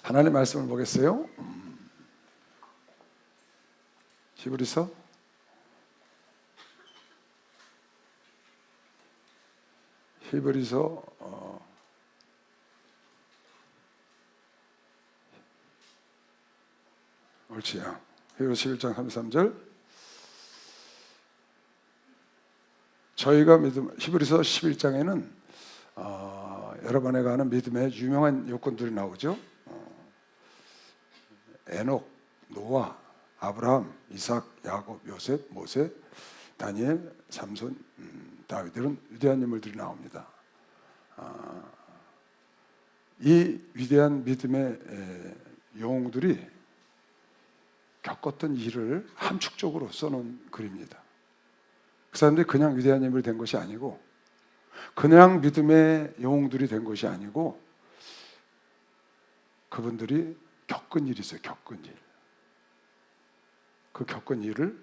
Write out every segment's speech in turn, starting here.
하나님의 말씀을 보겠어요. 히브리서 11장 33절. 저희가 히브리서 11장에는 여러분에게 아는 믿음의 유명한 요건들이 나오죠. 에녹, 노아, 아브라함, 이삭, 야곱, 요셉, 모세, 다니엘, 삼손, 다윗, 이런 위대한 인물들이 나옵니다. 이 위대한 믿음의 영웅들이 겪었던 일을 함축적으로 써놓은 글입니다. 그 사람들이 그냥 위대한 인물이 된 것이 아니고, 그냥 믿음의 영웅들이 된 것이 아니고, 그분들이 겪은 일이 있어요. 겪은 일. 그 겪은 일을,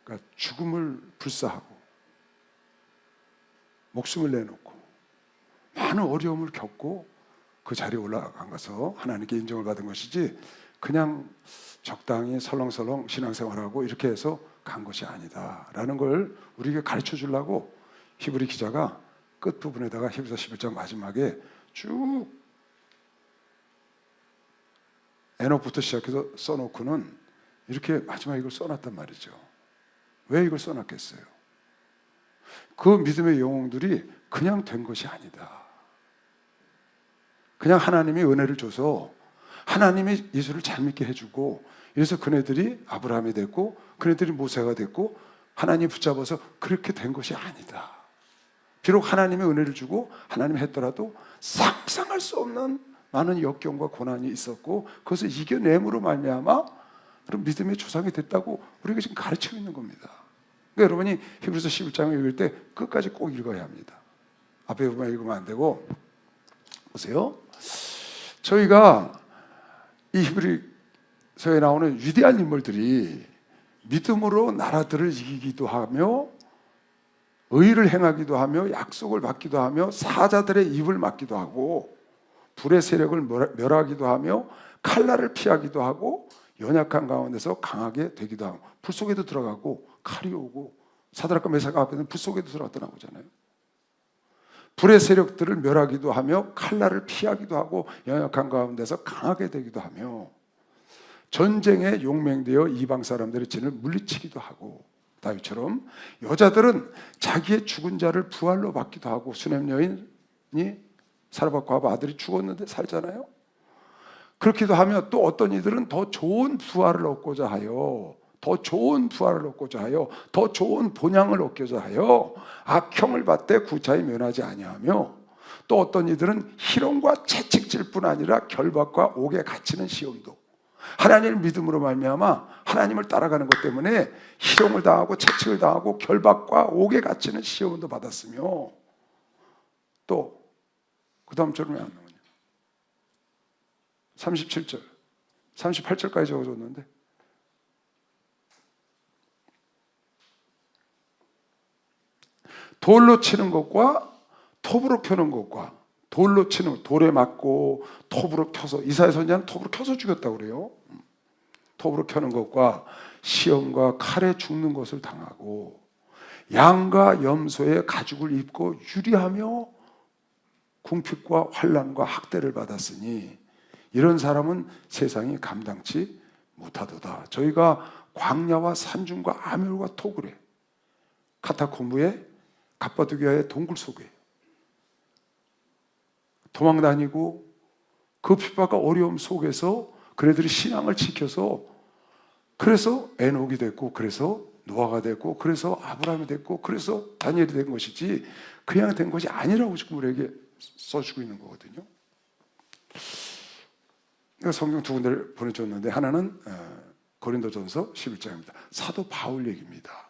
그러니까 죽음을 불사하고 목숨을 내놓고 많은 어려움을 겪고 그 자리에 올라간 것서 하나님께 인정을 받은 것이지, 그냥 적당히 설렁설렁 신앙생활하고 이렇게 해서 간 것이 아니다라는 걸 우리에게 가르쳐 주려고 히브리 기자가 끝부분에다가 히브리서 11장 마지막에 쭉 에녹부터 시작해서 써놓고는 이렇게 마지막에 이걸 써놨단 말이죠. 왜 이걸 써놨겠어요? 그 믿음의 영웅들이 그냥 된 것이 아니다. 그냥 하나님이 은혜를 줘서 하나님이 예수를 잘 믿게 해주고, 그래서 그네들이 아브라함이 됐고 그네들이 모세가 됐고 하나님이 붙잡아서 그렇게 된 것이 아니다. 비록 하나님의 은혜를 주고 하나님이 했더라도 상상할 수 없는 많은 역경과 고난이 있었고 그것을 이겨냄으로 말미암아 그런 믿음의 조상이 됐다고 우리가 지금 가르치고 있는 겁니다. 그러니까 여러분이 히브리서 11장을 읽을 때 끝까지 꼭 읽어야 합니다. 앞에 부분만 읽으면 안 되고, 보세요. 저희가 이 히브리서에 나오는 위대한 인물들이 믿음으로 나라들을 이기기도 하며 의를 행하기도 하며 약속을 받기도 하며 사자들의 입을 막기도 하고 불의 세력을 멸하기도 하며 칼날을 피하기도 하고 연약한 가운데서 강하게 되기도 하고, 불 속에도 들어가고 칼이 오고 사드락과 메삭과 앞에는 불 속에도 들어갔다 나오잖아요. 불의 세력들을 멸하기도 하며 칼날을 피하기도 하고 연약한 가운데서 강하게 되기도 하며 전쟁에 용맹되어 이방 사람들의 진을 물리치기도 하고, 다윗처럼 여자들은 자기의 죽은 자를 부활로 받기도 하고, 수냄 여인이 사르밧과 아들이 죽었는데 살잖아요. 그렇기도 하며 또 어떤 이들은 더 좋은 부활을 얻고자 하여 더 좋은 본향을 얻고자 하여 악형을 받되 구차히 면하지 아니하며, 또 어떤 이들은 희롱과 채찍질 뿐 아니라 결박과 옥에 갇히는 시험도, 하나님을 믿음으로 말미암아 하나님을 따라가는 것 때문에 희롱을 당하고 채찍을 당하고 결박과 옥에 갇히는 시험도 받았으며, 또 그 다음 절은 왜 안 나오냐? 37절 38절까지 적어줬는데, 돌로 치는 것과 톱으로 켜는 것과, 돌로 치는, 돌에 맞고 톱으로 켜서, 이사야 선지자는 톱으로 켜서 죽였다고 그래요. 톱으로 켜는 것과 시험과 칼에 죽는 것을 당하고 양과 염소의 가죽을 입고 유리하며 궁핍과 환난과 학대를 받았으니 이런 사람은 세상이 감당치 못하도다. 저희가 광야와 산중과 아멸과 토굴에, 카타콤부에, 갑바두기아의 동굴 속에 도망다니고 그 핍박과 어려움 속에서 그네들이 신앙을 지켜서, 그래서 에녹이 됐고 그래서 노아가 됐고 그래서 아브라함이 됐고 그래서 다니엘이 된 것이지 그냥 된 것이 아니라고 지금 우리에게 써주고 있는 거거든요. 성경 두 군데를 보내줬는데, 하나는 고린도전서 11장입니다. 사도 바울 얘기입니다.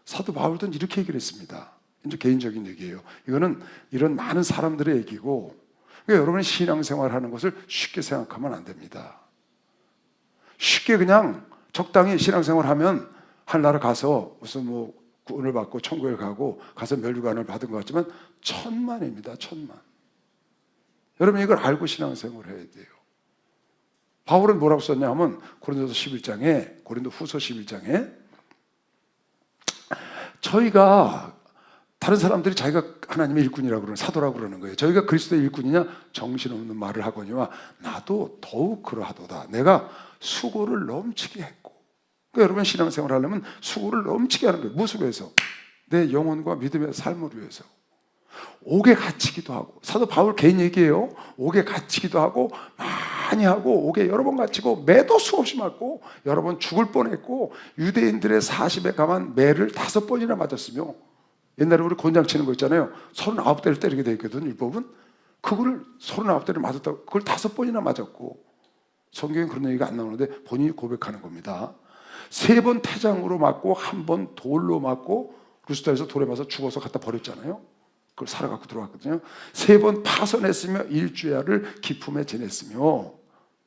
사도 바울도 이렇게 얘기를 했습니다. 이제 개인적인 얘기예요. 이거는 이런 많은 사람들의 얘기고, 그러니까 여러분이 신앙생활 하는 것을 쉽게 생각하면 안 됩니다. 쉽게 그냥 적당히 신앙생활 하면 하늘나라 가서 무슨 뭐 구원을 받고 천국에 가서 멸류관을 받은 것 같지만 천만입니다. 천만. 여러분 이걸 알고 신앙생활을 해야 돼요. 바울은 뭐라고 썼냐 하면 고린도 후서 11장에 저희가 다른 사람들이 자기가 하나님의 일꾼이라고 그러는 사도라고 그러는 거예요. 저희가 그리스도의 일꾼이냐 정신없는 말을 하거니와 나도 더욱 그러하도다. 내가 수고를 넘치게 했고. 그러니까 여러분 신앙생활 하려면 수고를 넘치게 하는 거예요. 무엇을 위해서? 내 영혼과 믿음의 삶을 위해서. 옥에 갇히기도 하고, 사도 바울 개인 얘기예요. 옥에 갇히기도 하고 많이 하고, 옥에 여러 번 갇히고 매도 수없이 맞고 여러 번 죽을 뻔했고, 유대인들의 40에 감한 매를 5번이나 맞았으며, 옛날에 우리 곤장 치는 거 있잖아요. 39대를 때리게 돼 있거든, 율법은. 그거를 39대를 맞았다고, 그걸 5번이나 맞았고, 성경에 그런 얘기가 안 나오는데 본인이 고백하는 겁니다. 3번 태장으로 맞고 1번 돌로 맞고 루스다에서 돌에 맞아 죽어서 갖다 버렸잖아요. 그걸 살아갖고 들어왔거든요. 3번 파선했으며 일주야를 기품에 지냈으며,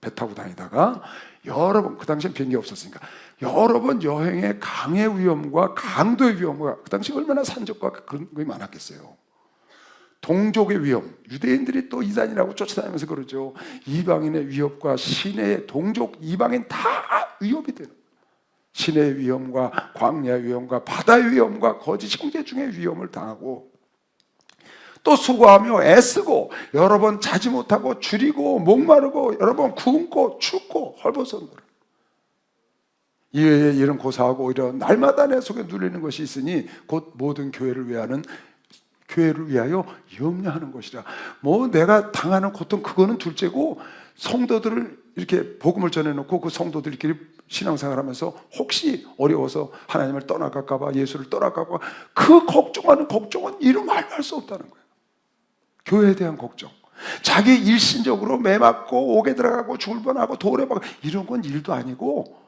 배 타고 다니다가 여러 번, 그 당시엔 비행기 없었으니까 여러 번 여행의 강의 위험과 강도의 위험과, 그 당시 얼마나 산적과 그런 것이 많았겠어요. 동족의 위험, 유대인들이 또 이단이라고 쫓아다니면서 그러죠. 이방인의 위협과 시내의 동족 이방인 다 위협이 되는, 시내의 위험과 광야의 위험과 바다의 위험과 거짓 형제 중의 위험을 당하고, 또 수고하며 애쓰고 여러 번 자지 못하고 줄이고 목마르고 여러 번 굶고 춥고 헐벗었노라. 이외에 이런 고사하고 이런 날마다 내 속에 눌리는 것이 있으니 곧 모든 교회를 위하여 염려하는 것이라. 뭐 내가 당하는 고통 그거는 둘째고, 성도들을 이렇게 복음을 전해놓고 그 성도들끼리 신앙생활하면서 혹시 어려워서 하나님을 떠나갈까 봐, 예수를 떠나갈까 봐, 그 걱정하는 걱정은 이루 말할 수 없다는 거예요. 교회에 대한 걱정, 자기 일신적으로 매 맞고 옥에 들어가고 죽을 뻔하고 돌에 박고 이런 건 일도 아니고,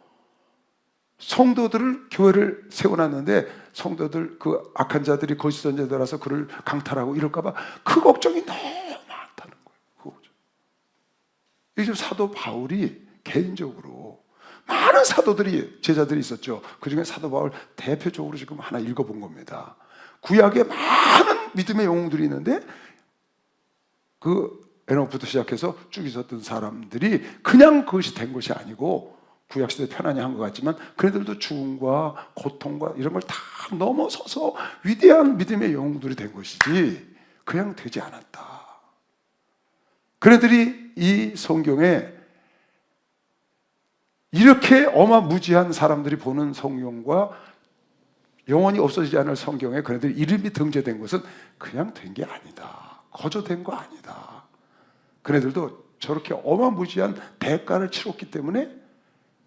성도들을, 교회를 세워놨는데 성도들, 그 악한 자들이 거짓 선지자들아서 그를 강탈하고 이럴까 봐 그 걱정이 너무 많다는 거예요. 그 걱정. 요즘 사도 바울이 개인적으로 많은 사도들이, 제자들이 있었죠. 그 중에 사도 바울 대표적으로 지금 하나 읽어본 겁니다. 구약에 많은 믿음의 영웅들이 있는데 그 에녹부터 시작해서 쭉 있었던 사람들이 그냥 그것이 된 것이 아니고, 구약시대 편안히 한 것 같지만 그들도 죽음과 고통과 이런 걸 다 넘어서서 위대한 믿음의 영웅들이 된 것이지 그냥 되지 않았다. 그들이 이 성경에 이렇게 어마무지한 사람들이 보는 성경과 영원히 없어지지 않을 성경에 그들이 이름이 등재된 것은 그냥 된 게 아니다. 거저 된 거 아니다. 그네들도 저렇게 어마무지한 대가를 치렀기 때문에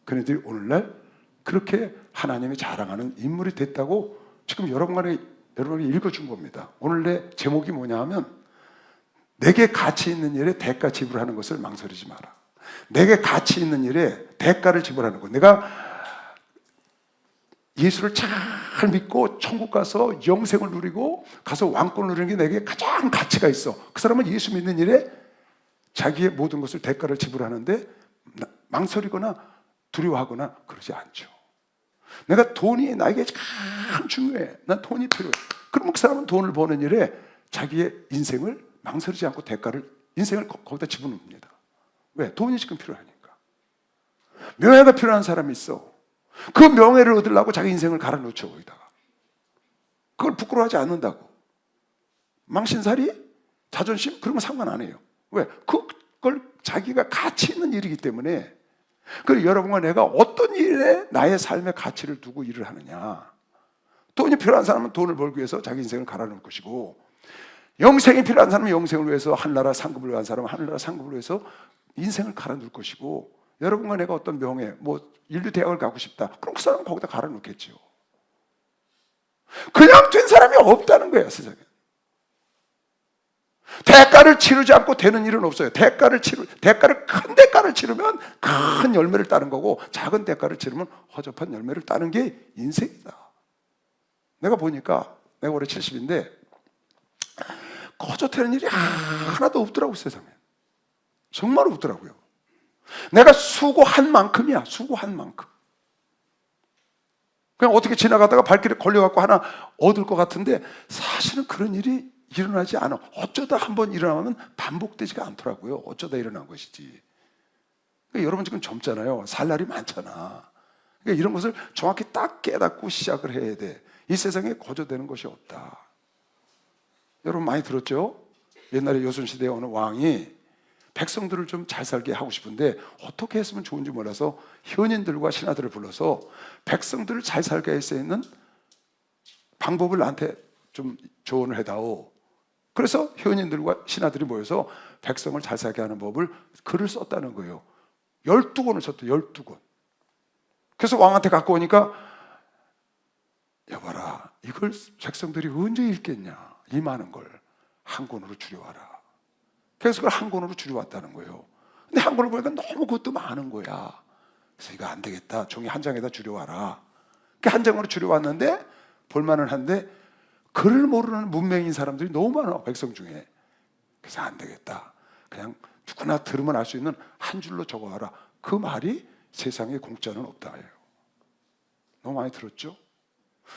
그네들이 오늘날 그렇게 하나님이 자랑하는 인물이 됐다고 지금 여러분이 읽어준 겁니다. 오늘 내 제목이 뭐냐 하면, 내게 가치 있는 일에 대가 지불하는 것을 망설이지 마라. 내게 가치 있는 일에 대가를 지불하는 것. 내가 예수를 잘 믿고 천국 가서 영생을 누리고 가서 왕권을 누리는 게 내게 가장 가치가 있어. 그 사람은 예수 믿는 일에 자기의 모든 것을 대가를 지불하는데 망설이거나 두려워하거나 그러지 않죠. 내가 돈이 나에게 참 중요해. 난 돈이 필요해. 그러면 그 사람은 돈을 버는 일에 자기의 인생을 망설이지 않고 인생을 거기다 집어넣습니다. 왜? 돈이 지금 필요하니까. 명예가 필요한 사람이 있어. 그 명예를 얻으려고 자기 인생을 갈아놓죠, 거기다가. 그걸 부끄러워하지 않는다고. 망신살이? 자존심? 그런 건 상관 안 해요. 왜? 그걸 자기가 가치 있는 일이기 때문에. 그리고 여러분과 내가 어떤 일에 나의 삶의 가치를 두고 일을 하느냐. 돈이 필요한 사람은 돈을 벌기 위해서 자기 인생을 갈아놓을 것이고, 영생이 필요한 사람은 영생을 위해서, 하늘나라 상급을 위한 사람은 하늘나라 상급을 위해서 인생을 갈아놓을 것이고, 여러분과 내가 어떤 명예, 인류 대학을 가고 싶다. 그럼 그 사람은 거기다 갈아놓겠죠. 그냥 된 사람이 없다는 거예요, 세상에. 대가를 치르지 않고 되는 일은 없어요. 큰 대가를 치르면 큰 열매를 따는 거고, 작은 대가를 치르면 허접한 열매를 따는 게 인생이다. 내가 보니까, 내가 올해 70인데 거저 되는 일이 하나도 없더라고, 세상에. 정말 없더라고요. 내가 수고한 만큼이야, 수고한 만큼. 그냥 어떻게 지나가다가 발길에 걸려갖고 하나 얻을 것 같은데 사실은 그런 일이 일어나지 않아. 어쩌다 한번 일어나면 반복되지가 않더라고요. 어쩌다 일어난 것이지. 그러니까 여러분 지금 젊잖아요. 살 날이 많잖아. 그러니까 이런 것을 정확히 딱 깨닫고 시작을 해야 돼. 이 세상에 거저되는 것이 없다. 여러분 많이 들었죠? 옛날에 요순시대에 어느 왕이 백성들을 좀 잘 살게 하고 싶은데 어떻게 했으면 좋은지 몰라서 현인들과 신하들을 불러서 백성들을 잘 살게 할 수 있는 방법을 나한테 좀 조언을 해다오. 그래서 현인들과 신하들이 모여서 백성을 잘 살게 하는 법을 글을 썼다는 거예요. 12권을 썼대. 12권. 그래서 왕한테 갖고 오니까 여봐라, 이걸 백성들이 언제 읽겠냐, 이 많은 걸 한 권으로 줄여와라. 그래서 그걸 한 권으로 줄여왔다는 거예요. 근데 한 권을 보니까 너무 그것도 많은 거야. 그래서 이거 안 되겠다, 종이 한 장에다 줄여와라. 그 한 장으로 줄여왔는데 볼만은 한데 글을 모르는 문맹인 사람들이 너무 많아, 백성 중에. 그래서 안 되겠다, 그냥 누구나 들으면 알 수 있는 한 줄로 적어와라. 그 말이 세상에 공짜는 없다예요. 너무 많이 들었죠?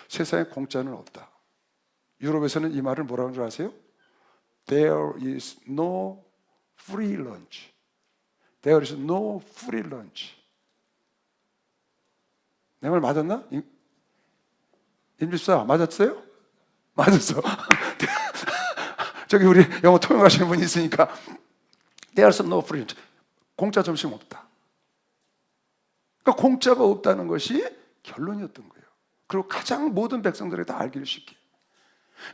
세상에 공짜는 없다. 유럽에서는 이 말을 뭐라는 줄 아세요? There is no free lunch. There is no free lunch. 내 말 맞았나? 임집사 맞았어요? 맞았어. 저기 우리 영어 통역하시는 분이 있으니까 There is no free lunch. 공짜 점심 없다. 그러니까 공짜가 없다는 것이 결론이었던 거예요. 그리고 가장 모든 백성들이 다 알기를 쉽게.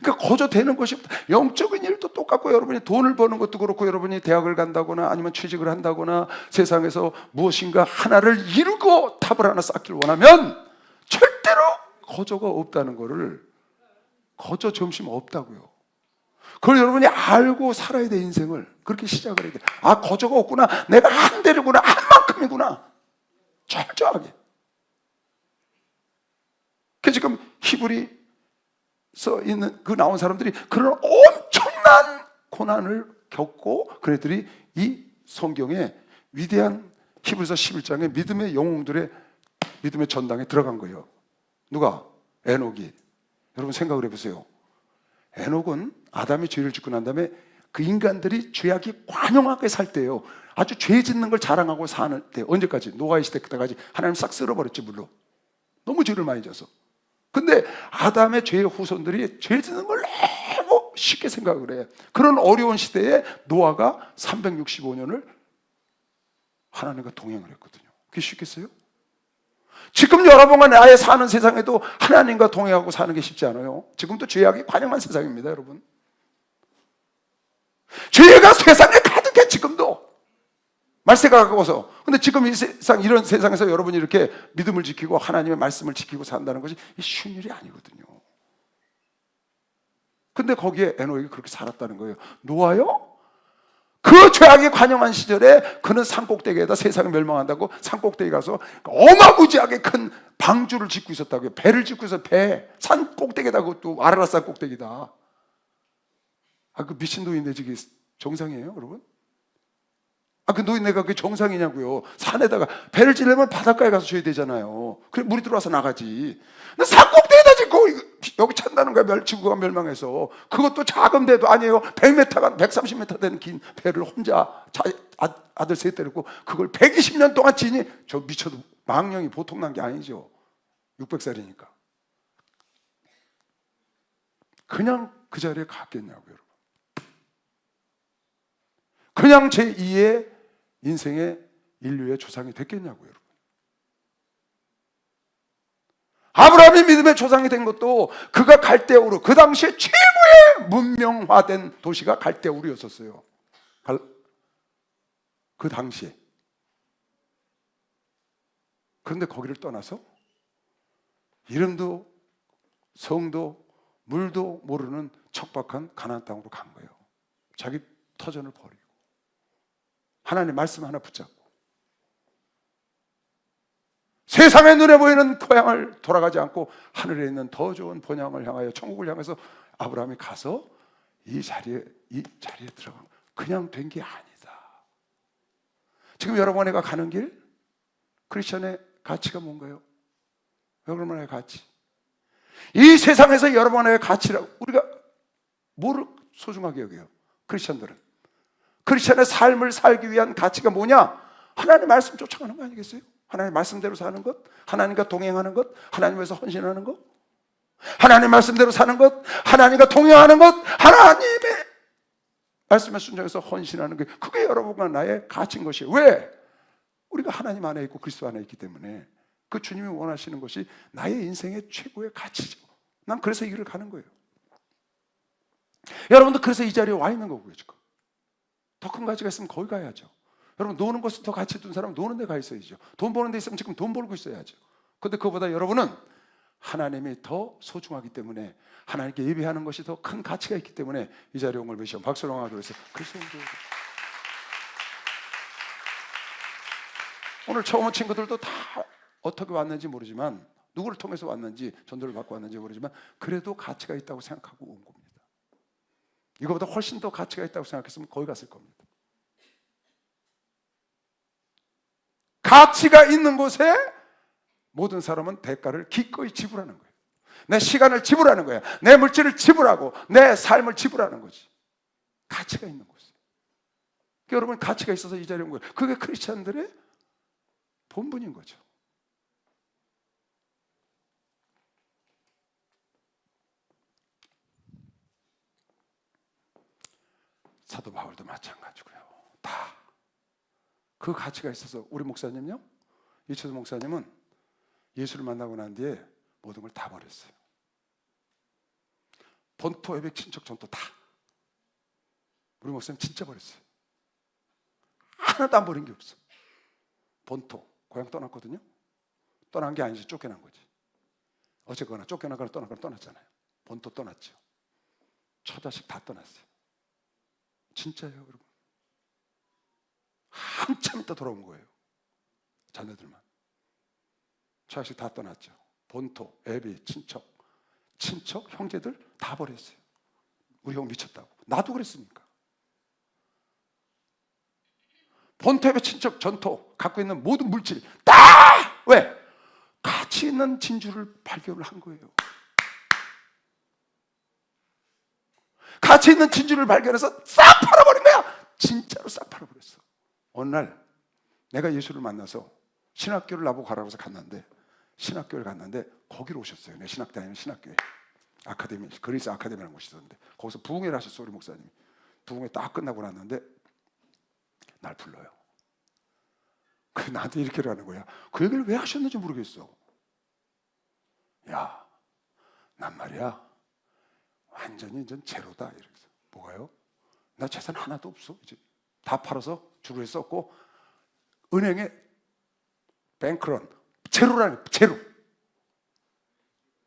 그러니까 거저 되는 것이 없다. 영적인 일도 똑같고, 여러분이 돈을 버는 것도 그렇고, 여러분이 대학을 간다거나 아니면 취직을 한다거나 세상에서 무엇인가 하나를 이루고 답을 하나 쌓기를 원하면 절대로 거저가 없다는 것을, 거저 점심 없다고요. 그걸 여러분이 알고 살아야 돼. 인생을 그렇게 시작을 해야 돼. 아, 거저가 없구나, 내가 한 대로구나, 한 만큼이구나, 철저하게. 그 지금 히브리서 있는 그 나온 사람들이 그런 엄청난 고난을 겪고 그네들이 이 성경에 위대한 히브리서 11장의 믿음의 영웅들의 믿음의 전당에 들어간 거예요. 누가? 에녹이. 여러분 생각을 해보세요. 에녹은 아담이 죄를 짓고 난 다음에 그 인간들이 죄악이 관영하게 살 때예요. 아주 죄 짓는 걸 자랑하고 사는 때. 언제까지? 노아의 시대 때까지 하나님 싹 쓸어버렸지, 물로. 너무 죄를 많이 져서. 근데 아담의 죄의 후손들이 죄 짓는 걸 너무 쉽게 생각을 해. 그런 어려운 시대에 노아가 365년을 하나님과 동행을 했거든요. 그게 쉽겠어요? 지금 여러분과 나의 사는 세상에도 하나님과 동행하고 사는 게 쉽지 않아요. 지금도 죄악이 관영한 세상입니다, 여러분. 죄가 세상에 가득해, 지금도. 말세가 가까워서. 근데 지금 이 세상, 이런 세상에서 여러분이 이렇게 믿음을 지키고 하나님의 말씀을 지키고 산다는 것이 쉬운 일이 아니거든요. 근데 거기에 에녹이 그렇게 살았다는 거예요. 노아요? 그 죄악이 관영한 시절에 그는 산꼭대기에다 세상이 멸망한다고 산꼭대기 가서 어마무지하게 큰 방주를 짓고 있었다고요. 배를 짓고 있어. 배. 산꼭대기에다, 그것도 아라라산 꼭대기다. 아, 그 미친 노인네 저게 정상이에요, 여러분? 아, 그 노인네가 그게 정상이냐고요. 산에다가 배를 지려면 바닷가에 가서 줘야 되잖아요. 그래 물이 들어와서 나가지. 근데 산꼭대기에다 짓고 여기 찬다는 거야, 지구가 멸망해서. 그것도 작은 배도 아니에요. 100m가 130m 되는 긴 배를 혼자 아들 셋 데리고 그걸 120년 동안 지니, 저 미쳐도 망령이 보통 난 게 아니죠. 600살이니까. 그냥 그 자리에 갔겠냐고요, 여러분. 그냥 제2의 인생의 인류의 조상이 됐겠냐고요, 여러분. 아브라함이 믿음의 조상이 된 것도 그가 갈대우르, 그 당시에 최고의 문명화된 도시가 갈대우르였었어요. 그 당시에. 그런데 거기를 떠나서 이름도 성도 물도 모르는 척박한 가나안 땅으로 간 거예요. 자기 터전을 버리고 하나님의 말씀 하나 붙잡고 세상의 눈에 보이는 고향을 돌아가지 않고 하늘에 있는 더 좋은 본향을 향하여 천국을 향해서 아브라함이 가서 이 자리에 들어간, 그냥 된 게 아니다. 지금 여러분과 내가 가는 길, 크리스천의 가치가 뭔가요? 여러분의 가치. 이 세상에서 여러분과 내가 가치라고 우리가 뭐를 소중하게 여겨요? 크리스천들은 크리스천의 삶을 살기 위한 가치가 뭐냐? 하나님 말씀 쫓아가는 거 아니겠어요? 하나님 말씀대로 사는 것, 하나님과 동행하는 것, 하나님 위해서 헌신하는 것, 하나님 말씀대로 사는 것, 하나님과 동행하는 것, 하나님의 말씀에 순종해서 헌신하는 게, 그게 여러분과 나의 가치인 것이에요. 왜? 우리가 하나님 안에 있고 그리스도 안에 있기 때문에 그 주님이 원하시는 것이 나의 인생의 최고의 가치죠. 난 그래서 이 길을 가는 거예요. 여러분도 그래서 이 자리에 와 있는 거고요. 지금 더 큰 가치가 있으면 거기 가야죠. 여러분, 노는 것을 더 가치 둔 사람은 노는 데 가 있어야죠. 돈 버는 데 있으면 지금 돈 벌고 있어야죠. 근데 그보다 여러분은 하나님이 더 소중하기 때문에, 하나님께 예배하는 것이 더 큰 가치가 있기 때문에 이 자리에 온 걸 보시면 박수를 하기 위해서 그리스도 교회. 오늘 처음 온 친구들도 다 어떻게 왔는지 모르지만, 누구를 통해서 왔는지, 전도를 받고 왔는지 모르지만, 그래도 가치가 있다고 생각하고 온 겁니다. 이거보다 훨씬 더 가치가 있다고 생각했으면 거기 갔을 겁니다. 가치가 있는 곳에 모든 사람은 대가를 기꺼이 지불하는 거예요. 내 시간을 지불하는 거야. 내 물질을 지불하고 내 삶을 지불하는 거지. 가치가 있는 곳에. 그러니까 여러분, 가치가 있어서 이 자리에 온 거예요. 그게 크리스찬들의 본분인 거죠. 사도 바울도 마찬가지고요. 다 그 가치가 있어서. 우리 목사님요, 이철수 목사님은 예수를 만나고 난 뒤에 모든 걸 다 버렸어요. 본토, 애백, 친척, 전토 다. 우리 목사님 진짜 버렸어요. 하나도 안 버린 게 없어. 본토, 고향 떠났거든요. 떠난 게 아니지, 쫓겨난 거지. 어쨌거나 쫓겨나거나 떠나거나 떠났잖아요. 본토 떠났죠. 처자식 다 떠났어요. 진짜예요, 여러분. 한참 있다 돌아온 거예요. 자녀들만. 처자식 다 떠났죠. 본토, 애비, 친척, 형제들 다 버렸어요. 우리 형 미쳤다고. 나도 그랬으니까. 본토, 애비, 친척, 전토, 갖고 있는 모든 물질 다! 왜? 가치 있는 진주를 발견을 한 거예요. 가치 있는 진주를 발견해서 싹 팔아버린 거야. 진짜로 싹 팔아버렸어. 어느 날 내가 예수를 만나서 신학교를 나보고 가라고 해서 갔는데, 신학교를 갔는데 거기로 오셨어요. 내 신학 다니는 신학교에. 아카데미, 그리스 아카데미라는 곳이 있었는데 거기서 부흥회를 하셨어, 우리 목사님이. 부흥회 딱 끝나고 났는데 날 불러요. 그 나한테 이렇게 하는 거야. 그 얘기를 왜 하셨는지 모르겠어. 야, 난 말이야 완전히 이제 제로다. 이러면서. 뭐가요? 나 재산 하나도 없어. 이제 다 팔아서 주로에 썼고, 은행에 뱅크런, 제로라는, 제로.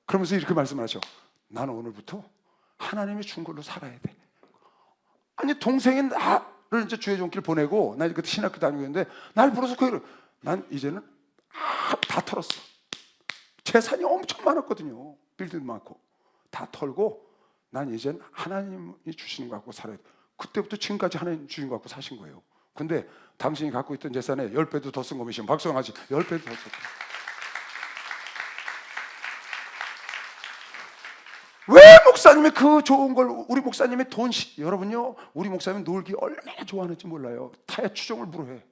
그러면서 이렇게 말씀하셔. 나는 오늘부터 하나님이 준 걸로 살아야 돼. 아니, 동생인 나를 이제 주의 종길 보내고, 나 그때 신학교 다니고 있는데 날 불러서 그, 난 이제는 다 털었어. 재산이 엄청 많았거든요. 빌딩도 많고 다 털고, 난 이젠 하나님이 주시는 거 갖고 살아야 돼. 그때부터 지금까지 하나님 주신 거 갖고 사신 거예요. 근데 당신이 갖고 있던 재산에 10배도 더 쓴 거면 박수하지. 10배도 더 썼다. 왜 목사님이 그 좋은 걸, 우리 목사님이 돈, 여러분요, 우리 목사님이 놀기 얼마나 좋아하는지 몰라요. 타의 추종을 불허해.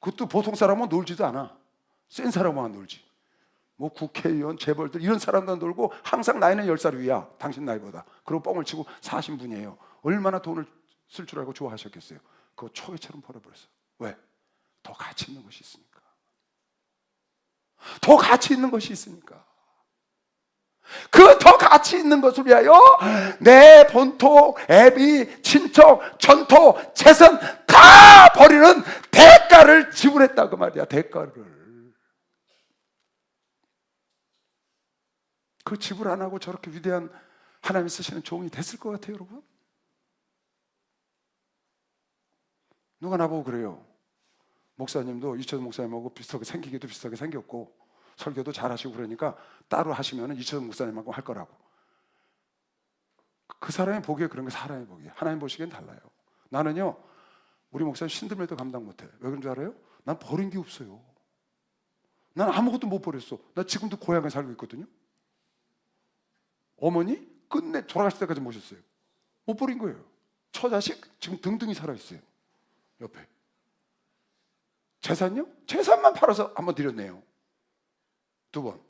그것도 보통 사람은 놀지도 않아. 센 사람만 놀지. 뭐 국회의원, 재벌들 이런 사람도 놀고, 항상 나이는 10살 위야. 당신 나이보다. 그리고 뻥을 치고 사신 분이에요. 얼마나 돈을 쓸 줄 알고 좋아하셨겠어요. 그거 초계처럼 버려버렸어. 왜? 더 가치 있는 것이 있으니까. 더 가치 있는 것이 있으니까. 그 더 가치 있는 것을 위하여 내 본토, 애비, 친척, 전토, 재산 다 버리는 대가를 지불했다, 그 말이야. 대가를. 그 지불 안 하고 저렇게 위대한 하나님이 쓰시는 종이 됐을 것 같아요, 여러분? 누가 나보고 그래요. 목사님도 이철수 목사님하고 비슷하게 생기기도 비슷하게 생겼고 설교도 잘하시고 그러니까 따로 하시면 이철수 목사님하고 할 거라고. 그 사람이 보기에 그런 게 사람이 보기에. 하나님 보시기엔 달라요. 나는요, 우리 목사님 신들매도 감당 못해. 왜 그런 줄 알아요? 난 버린 게 없어요. 난 아무것도 못 버렸어. 나 지금도 고향에 살고 있거든요. 어머니 끝내 돌아가실 때까지 모셨어요. 못 버린 거예요. 처자식 지금 등등이 살아있어요, 옆에. 재산요? 재산만 팔아서 한번 드렸네요. 2번.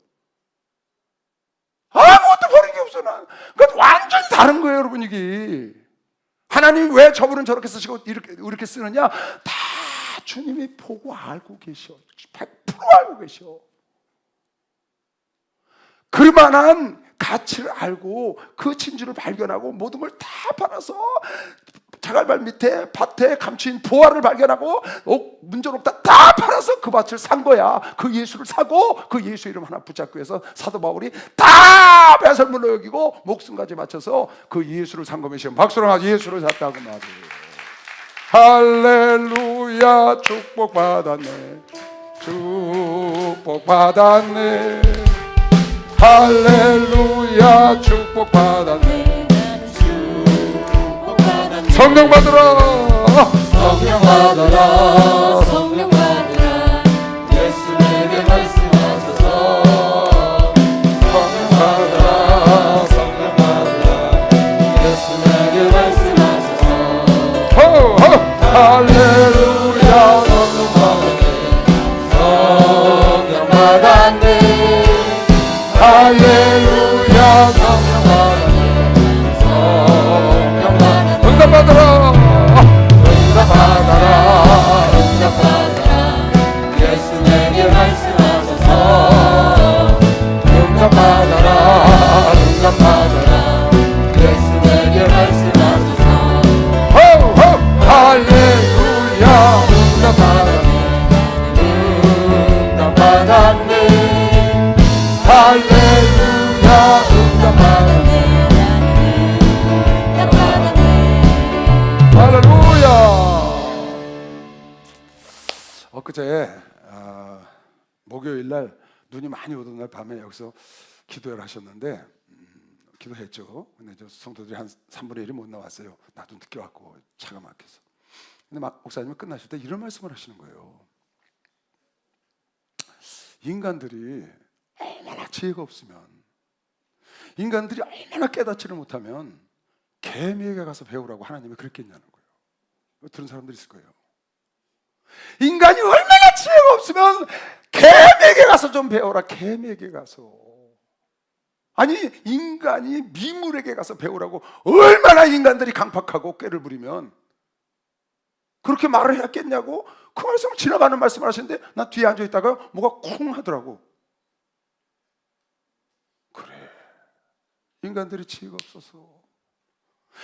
아무것도 버린 게 없어. 난. 그러니까 완전히 다른 거예요, 여러분. 이게 하나님이 왜 저분은 저렇게 쓰시고 이렇게 쓰느냐? 다 주님이 보고 알고 계셔. 100% 알고 계셔. 그만한 가치를 알고 그 진주를 발견하고 모든 걸 다 팔아서 자갈발 밑에 밭에 감추인 보화를 발견하고 문전옥다 다 팔아서 그 밭을 산 거야. 그 예수를 사고 그 예수 이름 하나 붙잡기 위해서 사도 바울이 다 배설물로 여기고 목숨까지 바쳐서 그 예수를 산 거면 박수로 하지. 예수를 샀다고 말이에요. 할렐루야. 축복받았네. 축복받았네. 할렐루야. 축복받았네. 성령 받으라. 성령 받으라. 성령 받으라. 예수 내게 말씀하소서. 성령 받으라. 성령 받으라. 예수 내게 말씀하소서. 할렐루야. 성령 받았네. 성령 받았네. 할렐루야. 성령 받았네. 성령 받았네. 응답받으라. 응답받아라. 응답받아라. 예수 내게 말씀하소서. 응답받아라. 응답받아라. 예수 내게 말씀하소서. 할렐루야. 응답받았네. 응답받았네. 할렐루야. 응답받았네. 할렐루야. 엊그제 목요일 날 눈이 많이 오던 날 밤에 여기서 기도를 하셨는데 기도했죠. 근데 저 성도들이 한 3분의 1이 못 나왔어요. 나도 늦게 왔고 차가 막혀서. 근데 목사님이 끝나실 때 이런 말씀을 하시는 거예요. 인간들이 얼마나 지혜가 없으면, 인간들이 얼마나 깨닫지를 못하면 개미에게 가서 배우라고 하나님이 그랬겠냐는 거예요. 들은 사람들 있을 거예요. 인간이 얼마나 지혜가 없으면 개미에게 가서 좀 배워라. 개미에게 가서. 아니, 인간이 미물에게 가서 배우라고. 얼마나 인간들이 강팍하고 꾀를 부리면 그렇게 말을 했겠냐고. 그 말씀을 지나가는 말씀을 하시는데 나 뒤에 앉아있다가 뭐가 쿵 하더라고. 그래, 인간들이 지혜가 없어서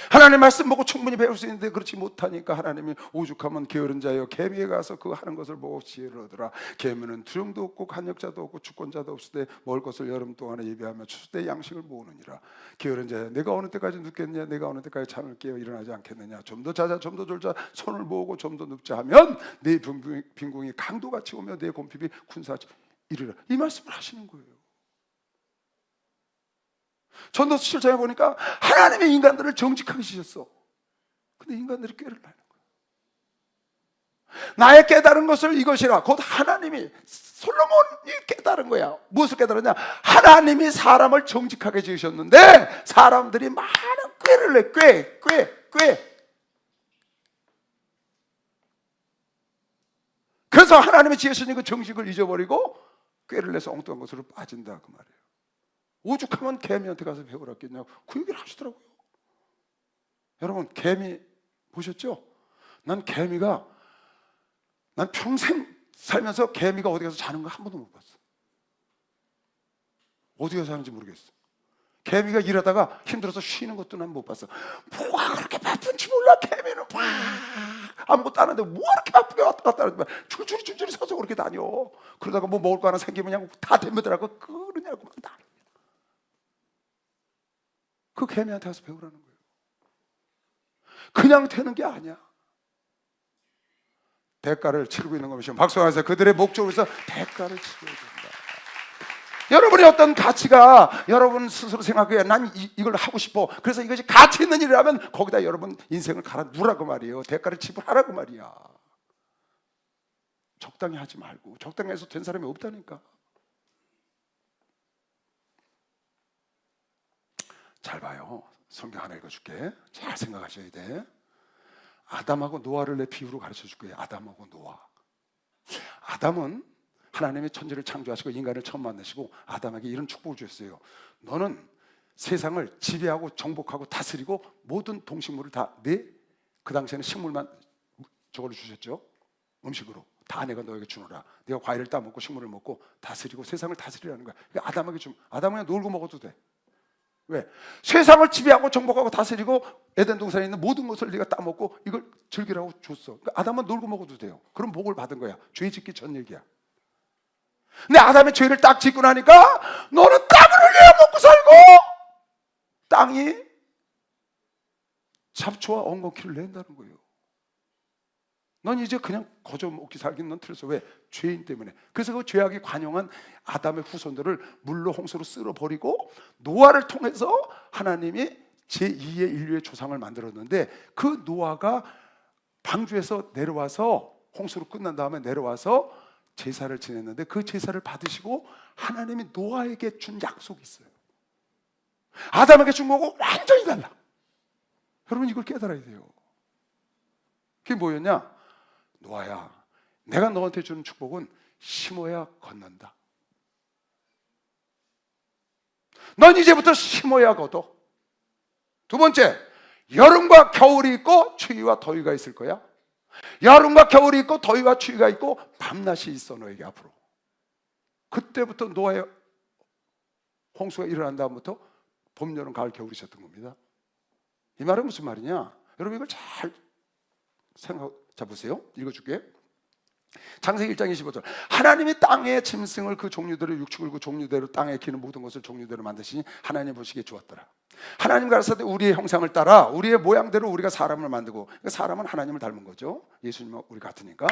하나님 말씀 보고 충분히 배울 수 있는데 그렇지 못하니까 하나님이 오죽하면 게으른 자여 개미에 가서 그 하는 것을 보고 지혜를 얻으라. 개미는 두령도 없고 간역자도 없고 주권자도 없을 때 먹을 것을 여름 동안에 예비하며 추수 때 양식을 모으느니라. 게으른 자여 내가 어느 때까지 눕겠느냐. 내가 어느 때까지 잠을 깨어 일어나지 않겠느냐. 좀 더 자자 좀 더 졸자. 손을 모으고 좀 더 눕자 하면 내 빈궁이 강도같이 오며 내 곰핍이 군사같이 이르라. 이 말씀을 하시는 거예요. 전도서 7장에 보니까 하나님의 인간들을 정직하게 지셨어. 근데 인간들이 꾀를 나는 거야. 나의 깨달은 것을 이것이라. 곧 하나님이, 솔로몬이 깨달은 거야. 무엇을 깨달았냐? 하나님이 사람을 정직하게 지으셨는데 사람들이 많은 꾀를 내. 꾀. 그래서 하나님이 지으신 그 정직을 잊어버리고 꾀를 내서 엉뚱한 것으로 빠진다 그 말이에요. 오죽하면 개미한테 가서 배우라겠냐고 그 얘기를 하시더라고요. 여러분, 개미 보셨죠? 난 평생 살면서 개미가 어디 가서 자는 거 한 번도 못 봤어. 어디 가서 사는지 모르겠어. 개미가 일하다가 힘들어서 쉬는 것도 난 못 봤어. 뭐가 그렇게 바쁜지 몰라. 개미는 아무것도 안 하는데 뭐 이렇게 바쁘게 왔다 갔다 하는데 줄줄이 서서 그렇게 다녀. 그러다가 뭐 먹을 거 하나 생기면 그냥 다 덤벼들라고 그러냐고 막 다. 그 개미한테 가서 배우라는 거예요. 그냥 되는 게 아니야. 대가를 치르고 있는 것이죠. 박수하면서 그들의 목적으로 해서 대가를 치러야 된다. 여러분의 어떤 가치가 여러분 스스로 생각해. 난 이걸 하고 싶어. 그래서 이것이 가치 있는 일이라면 거기다 여러분 인생을 갈아 누라고 말이에요. 대가를 지불하라고 말이야. 적당히 하지 말고. 적당히 해서 된 사람이 없다니까. 잘 봐요. 성경 하나 읽어줄게. 잘 생각하셔야 돼. 아담하고 노아를 내 비유로 가르쳐줄 거예요. 아담하고 노아. 아담은 하나님이 천지를 창조하시고 인간을 처음 만드시고 아담에게 이런 축복을 주셨어요. 너는 세상을 지배하고 정복하고 다스리고 모든 동식물을 다 그 당시에는 식물만 저걸로 주셨죠. 음식으로 다 내가 너에게 주노라. 네가 과일을 따먹고 식물을 먹고 다스리고 세상을 다스리라는 거야. 그러니까 아담은 그냥 놀고 먹어도 돼. 왜? 세상을 지배하고 정복하고 다스리고 에덴 동산에 있는 모든 것을 네가 따먹고 이걸 즐기라고 줬어. 그러니까 아담은 놀고 먹어도 돼요. 그럼 복을 받은 거야. 죄 짓기 전 얘기야. 근데 아담이 죄를 딱 짓고 나니까 너는 땀을 흘려 먹고 살고 땅이 잡초와 엉겅퀴를 낸다는 거예요. 넌 이제 그냥 거저 먹기 살긴 넌 틀렸어. 왜? 죄인 때문에. 그래서 그 죄악이 관영한 아담의 후손들을 물로 홍수로 쓸어버리고 노아를 통해서 하나님이 제2의 인류의 조상을 만들었는데 그 노아가 방주에서 내려와서 홍수로 끝난 다음에 내려와서 제사를 지냈는데 그 제사를 받으시고 하나님이 노아에게 준 약속이 있어요. 아담에게 준 거고 완전히 달라. 여러분 이걸 깨달아야 돼요. 그게 뭐였냐? 노아야, 내가 너한테 주는 축복은 심어야 걷는다. 넌 이제부터 심어야 걷어. 두 번째, 여름과 겨울이 있고 추위와 더위가 있을 거야. 여름과 겨울이 있고 더위와 추위가 있고 밤낮이 있어 너에게 앞으로. 그때부터 노아의 홍수가 일어난 다음부터 봄, 여름, 가을, 겨울이 있었던 겁니다. 이 말은 무슨 말이냐? 여러분 이걸 잘 보세요. 읽어줄게. 창세기 1장 25절. 하나님이 땅의 짐승을 그 종류대로 육축을 그 종류대로 땅에 기는 모든 것을 종류대로 만드시니 하나님 보시기에 좋았더라. 하나님 가라사대 우리의 형상을 따라 우리의 모양대로 우리가 사람을 만들고, 그러니까 사람은 하나님을 닮은 거죠. 예수님은 우리 같으니까.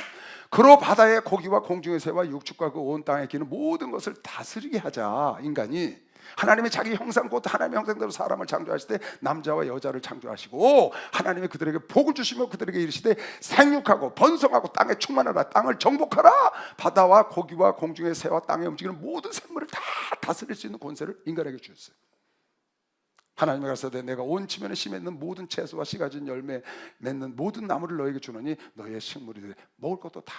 그로 바다의 고기와 공중의 새와 육축과 그 온 땅에 기는 모든 것을 다스리게 하자. 인간이 하나님이 자기 형상 곧 하나님의 형상대로 사람을 창조하실 때 남자와 여자를 창조하시고 하나님이 그들에게 복을 주시며 그들에게 이르시되 생육하고 번성하고 땅에 충만하라. 땅을 정복하라. 바다와 고기와 공중의 새와 땅에 움직이는 모든 생물을 다 다스릴 수 있는 권세를 인간에게 주셨어요. 하나님이 가라사대 내가 온 지면에 심에 있는 모든 채소와 씨 가진 열매 맺는 모든 나무를 너에게 주노니 너의 식물이 되 먹을 것도 다.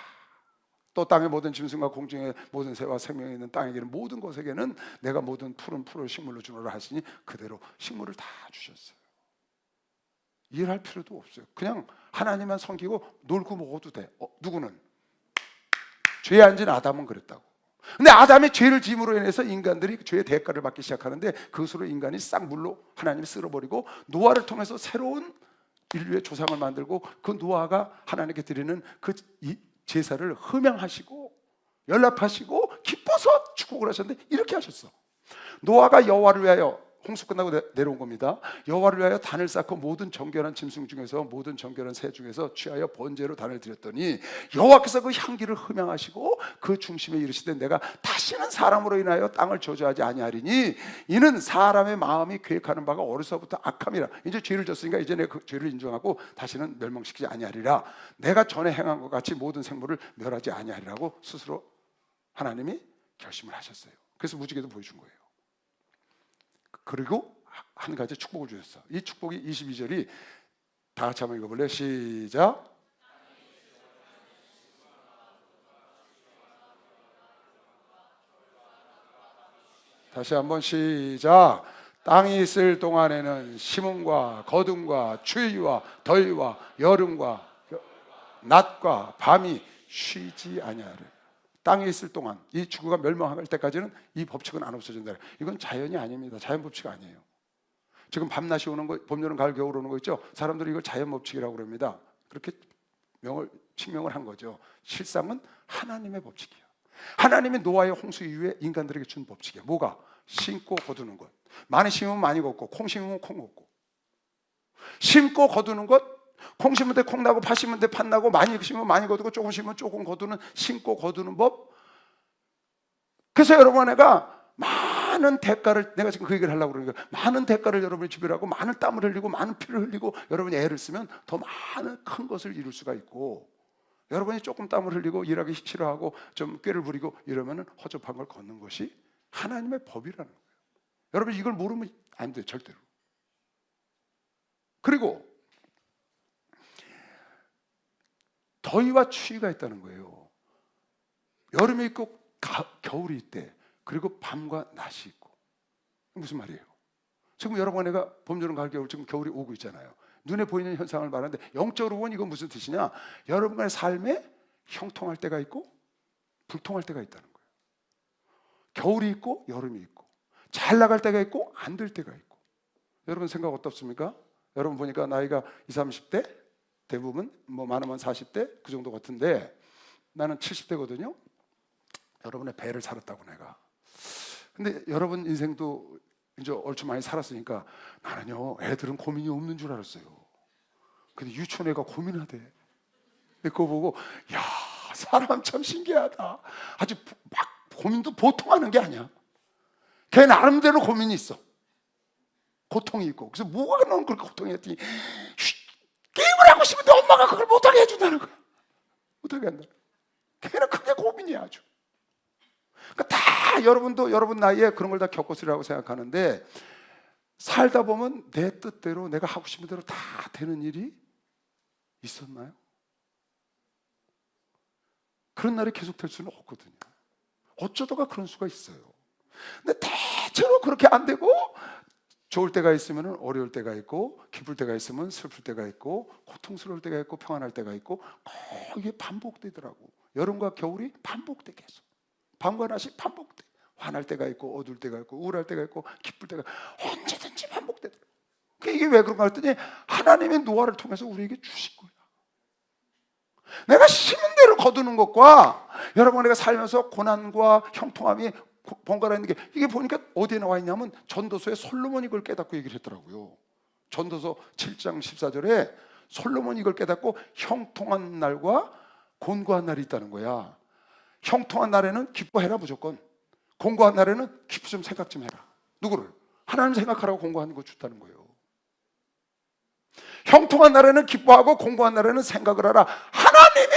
또 땅의 모든 짐승과 공중의 모든 새와 생명이 있는 땅에게는 모든 것에게는 내가 모든 푸른 풀을 식물로 주노라 하시니 그대로 식물을 다 주셨어요. 일할 필요도 없어요. 그냥 하나님만 섬기고 놀고 먹어도 돼. 누구는? 죄에 앉은 아담은 그랬다고. 근데 아담이 죄를 지음으로 인해서 인간들이 죄의 대가를 받기 시작하는데 그것으로 인간이 싹 물로 하나님이 쓸어버리고 노아를 통해서 새로운 인류의 조상을 만들고 그 노아가 하나님께 드리는 그 제사를 흠양하시고 연락하시고 기뻐서 축복을 하셨는데 이렇게 하셨어. 노아가 여호와를 위하여 홍수 끝나고 내려온 겁니다. 여호와를 위하여 단을 쌓고 모든 정결한 짐승 중에서 모든 정결한 새 중에서 취하여 번제로 단을 드렸더니 여호와께서 그 향기를 흠양하시고 그 중심에 이르시되 내가 다시는 사람으로 인하여 땅을 저주하지 아니하리니 이는 사람의 마음이 계획하는 바가 어려서부터 악함이라. 이제 죄를 졌으니까 이제 내가 그 죄를 인정하고 다시는 멸망시키지 아니하리라. 내가 전에 행한 것 같이 모든 생물을 멸하지 아니하리라고 스스로 하나님이 결심을 하셨어요. 그래서 무지개도 보여준 거예요. 그리고 한 가지 축복을 주셨어. 이 축복이 22절이 다 같이 한번 읽어볼래요? 시작. 다시 한번 시작. 땅이 있을 동안에는 심음과 거둠과 추위와 더위와 여름과 낮과 밤이 쉬지 아니하리라. 땅에 있을 동안 이 지구가 멸망할 때까지는 이 법칙은 안 없어진다. 이건 자연이 아닙니다. 자연 법칙 아니에요. 지금 밤낮이 오는 거, 봄, 여름, 가을, 겨울 오는 거 있죠. 사람들이 이걸 자연 법칙이라고 그럽니다. 그렇게 칭명을 한 거죠. 실상은 하나님의 법칙이에요. 하나님이 노아의 홍수 이후에 인간들에게 준 법칙이에요. 뭐가? 심고 거두는 것. 많이 심으면 많이 걷고 콩 심으면 콩 걷고. 심고 거두는 것. 콩 심을 때 콩 나고 팥 심을 때 팥 나고 많이 심으면 많이 거두고 조금 심으면 조금 거두는 심고 거두는 법. 그래서 여러분 내가 많은 대가를 내가 지금 그 얘기를 하려고 그러는 거예요. 많은 대가를 여러분이 지불하고 많은 땀을 흘리고 많은 피를 흘리고 여러분이 애를 쓰면 더 많은 큰 것을 이룰 수가 있고 여러분이 조금 땀을 흘리고 일하기 싫어하고 좀 꾀를 부리고 이러면 허접한 걸 걷는 것이 하나님의 법이라는 거예요. 여러분 이걸 모르면 안 돼요. 절대로. 그리고 더위와 추위가 있다는 거예요. 여름이 있고 겨울이 있대. 그리고 밤과 낮이 있고. 무슨 말이에요? 지금 여러분 내가 봄, 여름, 가을, 겨울 지금 겨울이 오고 있잖아요. 눈에 보이는 현상을 말하는데 영적으로 보면 이건 무슨 뜻이냐? 여러분의 삶에 형통할 때가 있고 불통할 때가 있다는 거예요. 겨울이 있고 여름이 있고 잘 나갈 때가 있고 안 될 때가 있고. 여러분 생각 어떻습니까? 여러분 보니까 나이가 20, 30대 대부분 뭐 많으면 40대 그 정도 같은데 나는 70대거든요. 여러분의 배를 살았다고 내가. 근데 여러분 인생도 이제 얼추 많이 살았으니까 나는요 애들은 고민이 없는 줄 알았어요. 근데 유치원 애가 고민하대. 그거 보고 야 사람 참 신기하다. 아주 막 고민도 보통 하는 게 아니야. 걔 나름대로 고민이 있어. 고통이 있고. 그래서 뭐가 넌 그렇게 고통이 했더니 게임을 하고 싶은데 엄마가 그걸 못하게 해준다는 거야. 못하게 한다. 걔는 그게 고민이야 아주. 그러니까 다 여러분도 여러분 나이에 그런 걸 다 겪었으리라고 생각하는데 살다 보면 내 뜻대로 내가 하고 싶은 대로 다 되는 일이 있었나요? 그런 날이 계속 될 수는 없거든요. 어쩌다가 그런 수가 있어요. 근데 대체로 그렇게 안 되고 좋을 때가 있으면 어려울 때가 있고 기쁠 때가 있으면 슬플 때가 있고 고통스러울 때가 있고 평안할 때가 있고 이게 반복되더라고. 여름과 겨울이 반복돼 계속. 밤과 낮이 반복돼. 화날 때가 있고 어두울 때가 있고 우울할 때가 있고 기쁠 때가 언제든지 반복되더라고. 이게 왜 그런가 했더니 하나님의 노화를 통해서 우리에게 주신 거야. 내가 심은 대로 거두는 것과 여러분 내가 살면서 고난과 형통함이 번갈아 있는 게 이게 보니까 어디에 나와 있냐면 전도서에 솔로몬이 그걸 깨닫고 얘기를 했더라고요. 전도서 7장 14절에 솔로몬이 이걸 깨닫고 형통한 날과 곤고한 날이 있다는 거야. 형통한 날에는 기뻐해라 무조건. 곤고한 날에는 기쁘 좀 생각 좀 해라. 누구를? 하나님 생각하라고 곤고한 거 줬다는 거예요. 형통한 날에는 기뻐하고 곤고한 날에는 생각을 하라. 하나님이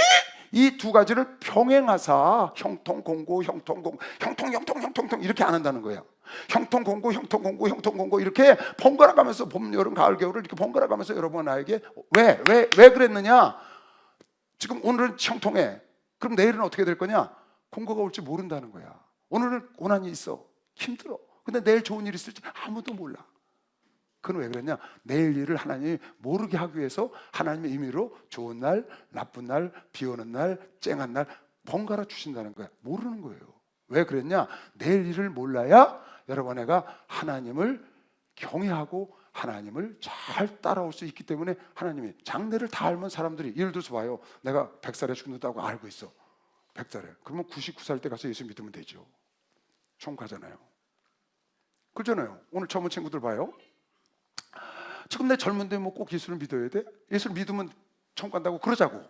이 두 가지를 병행하사 형통, 공고, 형통, 공고, 형통 이렇게 안 한다는 거예요. 형통, 공고, 형통, 공고, 형통, 공고 이렇게 번갈아 가면서 봄, 여름, 가을, 겨울을 이렇게 번갈아 가면서 여러분 나에게 왜 그랬느냐? 지금 오늘은 형통해. 그럼 내일은 어떻게 될 거냐? 공고가 올지 모른다는 거야. 오늘은 고난이 있어. 힘들어. 근데 내일 좋은 일이 있을지 아무도 몰라. 그건 왜 그랬냐? 내일 일을 하나님이 모르게 하기 위해서 하나님의 임의로 좋은 날, 나쁜 날, 비 오는 날, 쨍한 날 번갈아 주신다는 거야. 모르는 거예요. 왜 그랬냐? 내일 일을 몰라야 여러분 애가 하나님을 경외하고 하나님을 잘 따라올 수 있기 때문에 하나님이 장래를 다 알면 사람들이 예를 들어서 봐요. 내가 100살에 죽는다고 알고 있어. 100살에. 그러면 99살 때 가서 예수 믿으면 되죠. 총 가잖아요. 그렇잖아요. 오늘 젊은 친구들 봐요. 지금 내 젊은데 뭐 꼭 예수를 믿어야 돼? 예수를 믿으면 천국 간다고 그러자고.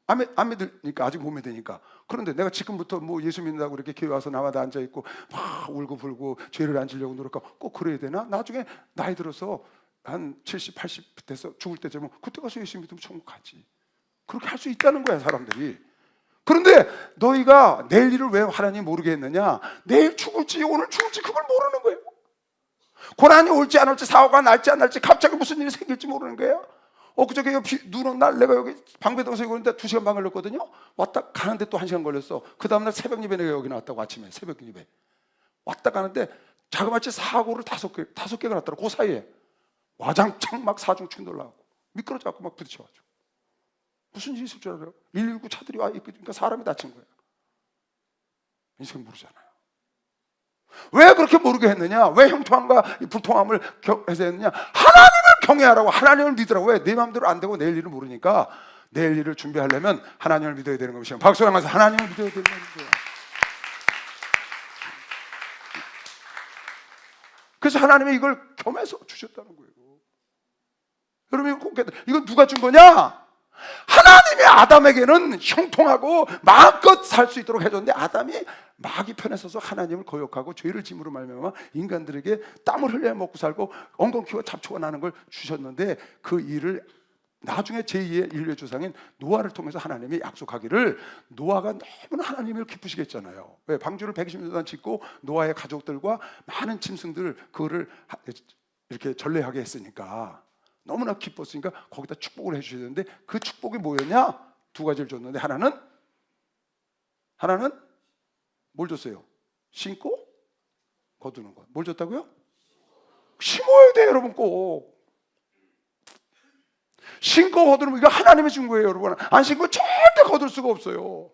안 믿으니까 아직 못 믿으니까. 그런데 내가 지금부터 뭐 예수 믿는다고 이렇게 교회 와서 나마다 앉아 있고 막 울고 불고 죄를 안 지려고 노력하고 꼭 그래야 되나? 나중에 나이 들어서 한 70, 80 돼서 죽을 때 되면 그때 가서 예수 믿으면 천국 가지. 그렇게 할 수 있다는 거야 사람들이. 그런데 너희가 내일 일을 왜 하나님 모르게 했느냐? 내일 죽을지 오늘 죽을지 그걸 모르는 거예요. 고난이 올지 안 올지 사고가 날지 안 날지 갑자기 무슨 일이 생길지 모르는 거예요. 그저께 눈 온 날 내가 여기 방배동에서 오는데 2시간 반 걸렸거든요. 왔다 가는데 또 1시간 걸렸어. 그 다음날 새벽 예배 내가 여기 나왔다고. 아침에 새벽 예배 왔다 가는데 자그마치 사고를 5개가 났더라고. 그 사이에 와장창 막 사중충 돌아가고 미끄러져갖고 막 부딪혀가지고 무슨 일이 있을 줄 알아요? 119 차들이 와 있으니까 사람이 다친 거야. 인생 모르잖아요. 왜 그렇게 모르게 했느냐? 왜 형통함과 불통함을 해서 했느냐? 하나님을 경외하라고, 하나님을 믿으라고. 왜? 내 마음대로 안 되고 내일 일을 모르니까 내일 일을 준비하려면 하나님을 믿어야 되는 것이에요. 박수 한번 해서 하나님을 믿어야 되는 거예요. 그래서 하나님이 이걸 겸해서 주셨다는 거예요. 여러분 이거 누가 준 거냐? 하나님이 아담에게는 형통하고 마음껏 살 수 있도록 해줬는데 아담이 마귀 편에 서서 하나님을 거역하고 죄를 짐으로 말미암아 인간들에게 땀을 흘려 먹고 살고 엉겅퀴와 잡초가 나는 걸 주셨는데 그 일을 나중에 제2의 인류의 조상인 노아를 통해서 하나님이 약속하기를 노아가 너무나 하나님을 기쁘시겠잖아요. 왜? 방주를 120년 짓고 노아의 가족들과 많은 짐승들 그거를 이렇게 전례하게 했으니까 너무나 기뻤으니까 거기다 축복을 해주셔야 되는데 그 축복이 뭐였냐? 2가지를 줬는데 하나는 하나는 뭘 줬어요? 신고 거두는 것. 뭘 줬다고요? 심어야 돼, 여러분. 꼭 신고 거두는 거, 이거 하나님이 준 거예요, 여러분. 안 신고 절대 거둘 수가 없어요.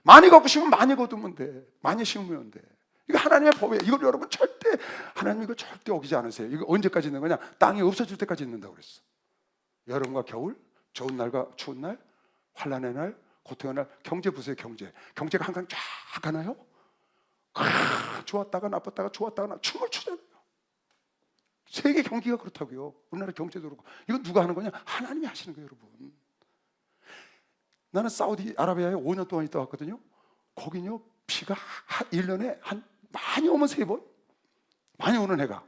많이 갖고 심으면 많이 거두면 돼. 많이 심으면 돼. 이거 하나님의 법이에요. 이걸 여러분 절대, 하나님 이거 절대 어기지 않으세요. 이거 언제까지 있는 거냐? 땅이 없어질 때까지 있는다고 그랬어. 여름과 겨울, 좋은 날과 추운 날, 환난의 날, 고통의 날. 경제 보세요. 경제가 항상 쫙 가나요? 좋았다가 나빴다가 좋았다가 춤을 추잖아요. 세계 경기가 그렇다고요. 우리나라 경제도 그렇고. 이건 누가 하는 거냐? 하나님이 하시는 거예요, 여러분. 나는 사우디아라비아에 5년 동안 있다 왔거든요. 거기는요, 비가 1년에 한 많이 오면 3번, 많이 오는 해가.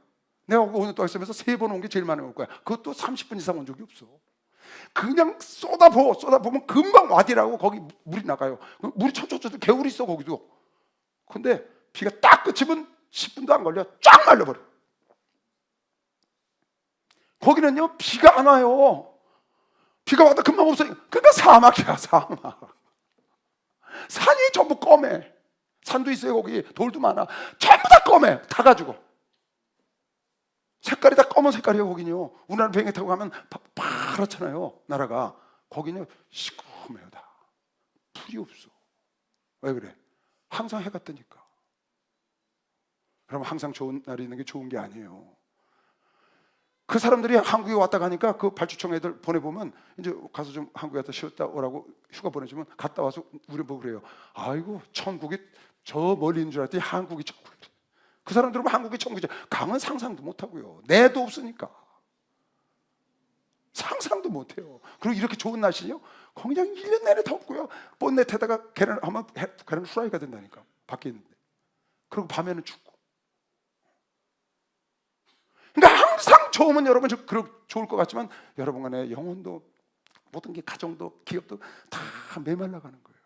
내가 5년 동안 있으면서 3번 온 게 제일 많이 올 거야. 그것도 30분 이상 온 적이 없어. 그냥 쏟아보면 금방 와디라고 거기 물이 나가요. 물이 쳤 개울이 있어, 거기도. 근데 비가 딱 그치면 10분도 안 걸려. 쫙 말려버려. 거기는요, 비가 안 와요. 비가 와도 금방 없어요. 그러니까 사막이야, 사막. 산이 전부 검해. 산도 있어요, 거기. 돌도 많아. 전부 다 검해. 다 가지고. 색깔이 다 검은 색깔이에요, 거기는요. 우리나라 비행기 타고 가면 파랗잖아요, 나라가. 거기는 시커매요, 다. 풀이 없어. 왜 그래? 항상 해가 뜨니까. 그럼 항상 좋은 날이 있는 게 좋은 게 아니에요. 그 사람들이 한국에 왔다 가니까 그 발주청 애들 보내보면 이제 가서 좀 한국에 갔다 쉬었다 오라고 휴가 보내주면 갔다 와서 우리 뭐 그래요. 아이고, 천국이 저 멀리 있는 줄 알았더니 한국이 천국이래. 그 사람들은 한국이 천국이죠. 강은 상상도 못하고요. 내도 없으니까. 상상도 못해요. 그리고 이렇게 좋은 날씨요? 그냥 1년 내내 덥고요. 본넷에다가 계란하면 계란 후라이가 된다니까. 밖에 있는데. 그리고 밤에는 춥고. 그러니까 항상 좋으면 여러분 좋을 것 같지만 여러분 간의 영혼도, 모든 게 가정도 기업도 다 메말라가는 거예요.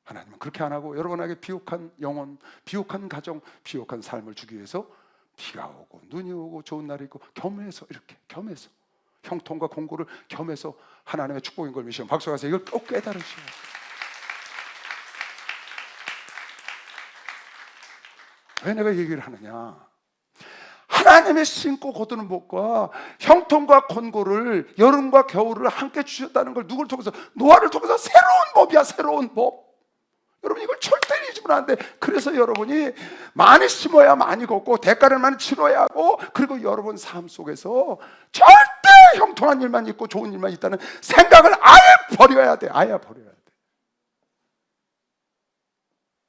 하나님은 그렇게 안 하고 여러분에게 비옥한 영혼, 비옥한 가정, 비옥한 삶을 주기 위해서 비가 오고 눈이 오고 좋은 날이 있고 겸해서, 이렇게 겸해서 형통과 공고를 겸해서 하나님의 축복인 걸 믿으시면 박수 가세요. 이걸 꼭 깨달으시오. 왜 내가 얘기를 하느냐? 하나님의 신고 거두는 법과 형통과 권고를 여름과 겨울을 함께 주셨다는 걸 누구를 통해서? 노아를 통해서 새로운 법이야, 새로운 법. 여러분 이걸 절대 잊으면 안 돼. 그래서 여러분이 많이 심어야 많이 걷고 대가를 많이 치러야 하고, 그리고 여러분 삶 속에서 절대 형통한 일만 있고 좋은 일만 있다는 생각을 아예 버려야 돼. 아예 버려야 돼.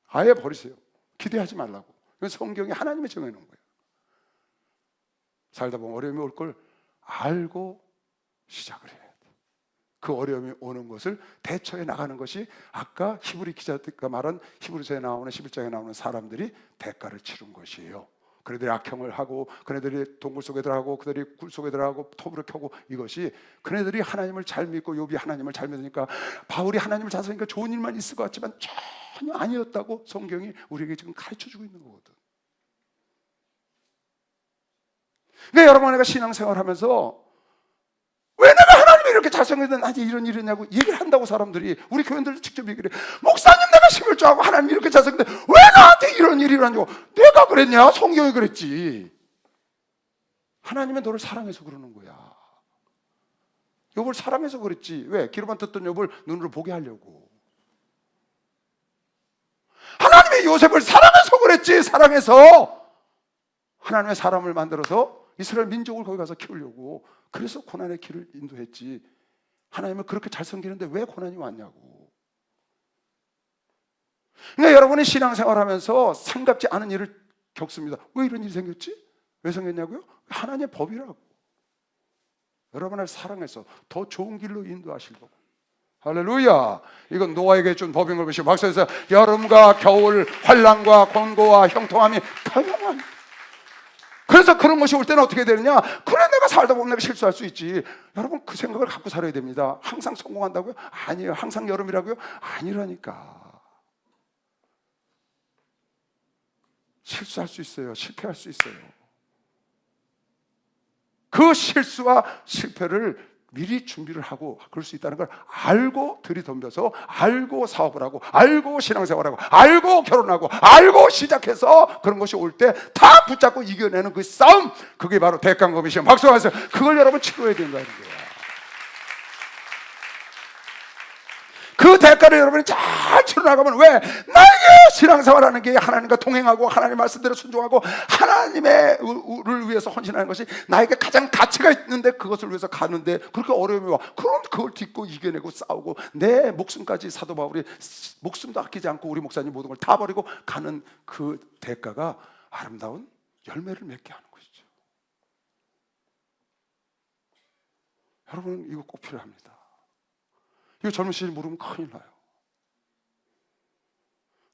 아예 버리세요. 기대하지 말라고. 이건 성경이 하나님이 정해놓은 거예요. 살다 보면 어려움이 올 걸 알고 시작을 해야 돼. 그 어려움이 오는 것을 대처해 나가는 것이 아까 히브리 기자가 말한 히브리서에 나오는 11장에 나오는 사람들이 대가를 치른 것이에요. 그네들이 악행을 하고, 그네들이 동굴 속에 들어가고, 그들이 굴 속에 들어가고, 톱을 켜고, 이것이 그네들이 하나님을 잘 믿고 욥이 하나님을 잘 믿으니까, 바울이 하나님을 잘 믿으니까 좋은 일만 있을 것 같지만 전혀 아니었다고 성경이 우리에게 지금 가르쳐주고 있는 거거든. 그러니까 여러분, 내가 신앙생활하면서 왜 내가 하나님이 이렇게 잘생겼는데 나한테 이런 일이 있냐고 얘기를 한다고, 사람들이, 우리 교인들도 직접 얘기를 해. 목사님, 내가 심을 줄 알고 하나님이 이렇게 잘생겼는데 왜 나한테 이런 일이 일어나냐고. 내가 그랬냐? 성경이 그랬지. 하나님은 너를 사랑해서 그러는 거야. 욥을 사랑해서 그랬지. 왜? 귀로만 듣던 욥을 눈으로 보게 하려고. 하나님이 요셉을 사랑해서 그랬지. 사랑해서 하나님의 사람을 만들어서 이스라엘 민족을 거기 가서 키우려고. 그래서 고난의 길을 인도했지. 하나님은 그렇게 잘 섬기는데 왜 고난이 왔냐고. 그러니까 여러분이 신앙생활하면서 생각지 않은 일을 겪습니다. 왜 이런 일이 생겼지? 왜 생겼냐고요? 하나님의 법이라고. 여러분을 사랑해서 더 좋은 길로 인도하시려고. 할렐루야. 이건 노아에게 준 법인 걸 보시고 박사에서 여름과 겨울, 환난과 권고와 형통함이 다양한. 그래서 그런 것이 올 때는 어떻게 되느냐? 그래, 내가 살다 보면 내가 실수할 수 있지. 여러분, 그 생각을 갖고 살아야 됩니다. 항상 성공한다고요? 아니에요. 항상 여름이라고요? 아니라니까. 실수할 수 있어요. 실패할 수 있어요. 그 실수와 실패를 미리 준비를 하고 그럴 수 있다는 걸 알고 들이덤벼서 알고 사업을 하고 알고 신앙생활하고 알고 결혼하고 알고 시작해서 그런 것이 올 때 다 붙잡고 이겨내는 그 싸움, 그게 바로 대강검이시여. 박수하세요. 그걸 여러분 치료해야 된다는 거예요. 그 대가를 여러분이 잘 치러 나가면, 왜? 나에게 신앙생활하는 게 하나님과 동행하고 하나님 말씀대로 순종하고 하나님의 를 위해서 헌신하는 것이 나에게 가장 가치가 있는데, 그것을 위해서 가는데 그렇게 어려움이 와. 그럼 그걸 딛고 이겨내고 싸우고 내 목숨까지, 사도 바울이 목숨도 아끼지 않고 우리 목사님 모든 걸 다 버리고 가는 그 대가가 아름다운 열매를 맺게 하는 것이죠. 여러분, 이거 꼭 필요합니다. 이거 젊은 시절 모르면 큰일 나요.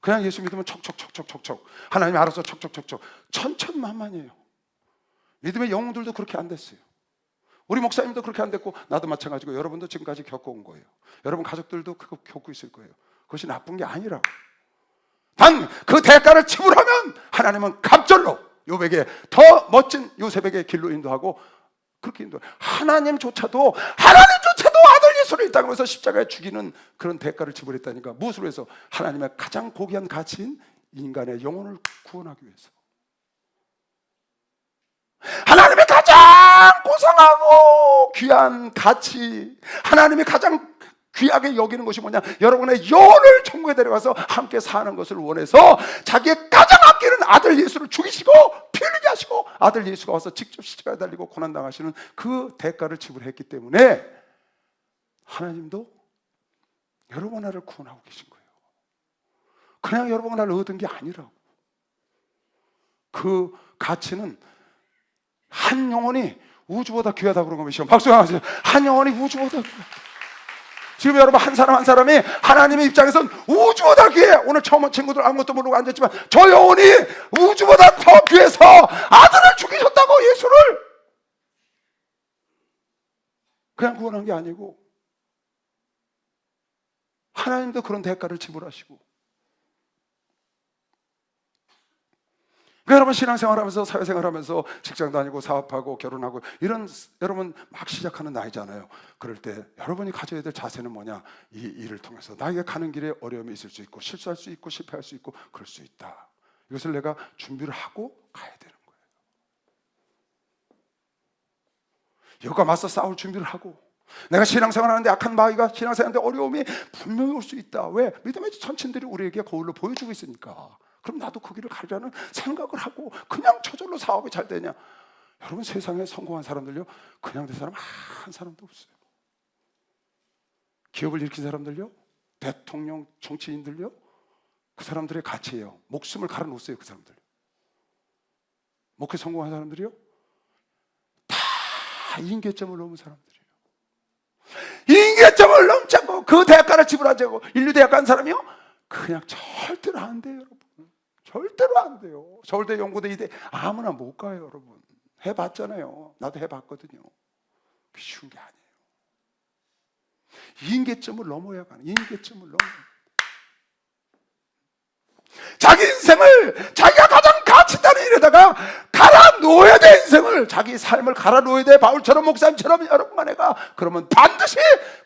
그냥 예수 믿으면 척척척척척척, 하나님이 알아서 척척척척, 천천만만이에요. 믿음의 영웅들도 그렇게 안 됐어요. 우리 목사님도 그렇게 안 됐고 나도 마찬가지고 여러분도 지금까지 겪어온 거예요. 여러분 가족들도 그거 겪고 있을 거예요. 그것이 나쁜 게 아니라고. 단 그 대가를 지불하면 하나님은 갑절로 요백에 더 멋진 요셉에게 길로 인도하고, 그렇게 인도해요. 하나님조차도 아들 예수를 이 땅에서 십자가에 죽이는 그런 대가를 지불했다니까. 무엇으로 해서? 하나님의 가장 고귀한 가치인 인간의 영혼을 구원하기 위해서. 하나님의 가장 고상하고 귀한 가치, 하나님이 가장 귀하게 여기는 것이 뭐냐? 여러분의 영혼을 천국에 데려가서 함께 사는 것을 원해서 자기의 가장 아끼는 아들 예수를 죽이시고 피 흘리게 하시고, 아들 예수가 와서 직접 십자가에 달리고 고난당하시는 그 대가를 지불했기 때문에 하나님도 여러분 나를 구원하고 계신 거예요. 그냥 여러분 나를 얻은 게 아니라고. 그 가치는 한 영혼이 우주보다 귀하다고 그런 것이죠. 박수 한번 하세요. 한 영혼이 우주보다 귀하다. 지금 여러분 한 사람 한 사람이 하나님의 입장에선 우주보다 귀해. 오늘 처음 온 친구들 아무것도 모르고 앉았지만 저 영혼이 우주보다 더 귀해서 아들을 죽이셨다고, 예수를. 그냥 구원한 게 아니고 하나님도 그런 대가를 지불하시고. 그러니까 여러분 신앙생활하면서 사회생활하면서 직장 다니고 사업하고 결혼하고 이런 여러분 막 시작하는 나이잖아요. 그럴 때 여러분이 가져야 될 자세는 뭐냐? 이 일을 통해서 나에게 가는 길에 어려움이 있을 수 있고 실수할 수 있고 실패할 수 있고 그럴 수 있다. 이것을 내가 준비를 하고 가야 되는 거예요. 이것과 맞서 싸울 준비를 하고, 내가 신앙생활하는데 악한 마귀가 신앙생활하는데 어려움이 분명히 올 수 있다. 왜? 믿음의 천친들이 우리에게 거울로 보여주고 있으니까. 그럼 나도 그 길을 가려는 생각을 하고, 그냥 저절로 사업이 잘 되냐? 여러분 세상에 성공한 사람들요, 그냥 된 사람 한 사람도 없어요. 기업을 일으킨 사람들요, 대통령, 정치인들요, 그 사람들의 가치예요. 목숨을 갈아 놓았어요. 그 사람들. 목회 성공한 사람들이요, 다 인계점을 넘은 사람들이에요. 인계점을 넘지 않고 그 대가를 지불하지 않고 인류 대학 간 사람이요, 그냥 절대로 안 돼요. 여러분 절대로 안 돼요. 서울대, 연고대, 이대 아무나 못 가요. 여러분 해봤잖아요. 나도 해봤거든요. 쉬운 게 아니에요. 인계점을 넘어야 가는, 인계점을 넘어야. 자기 인생을 자기가 가장 가치 있다는 일에다가 갈아 놓아야 돼. 인생을, 자기 삶을 갈아 놓아야 돼. 바울처럼, 목사님처럼 여러분만 해가. 그러면 반드시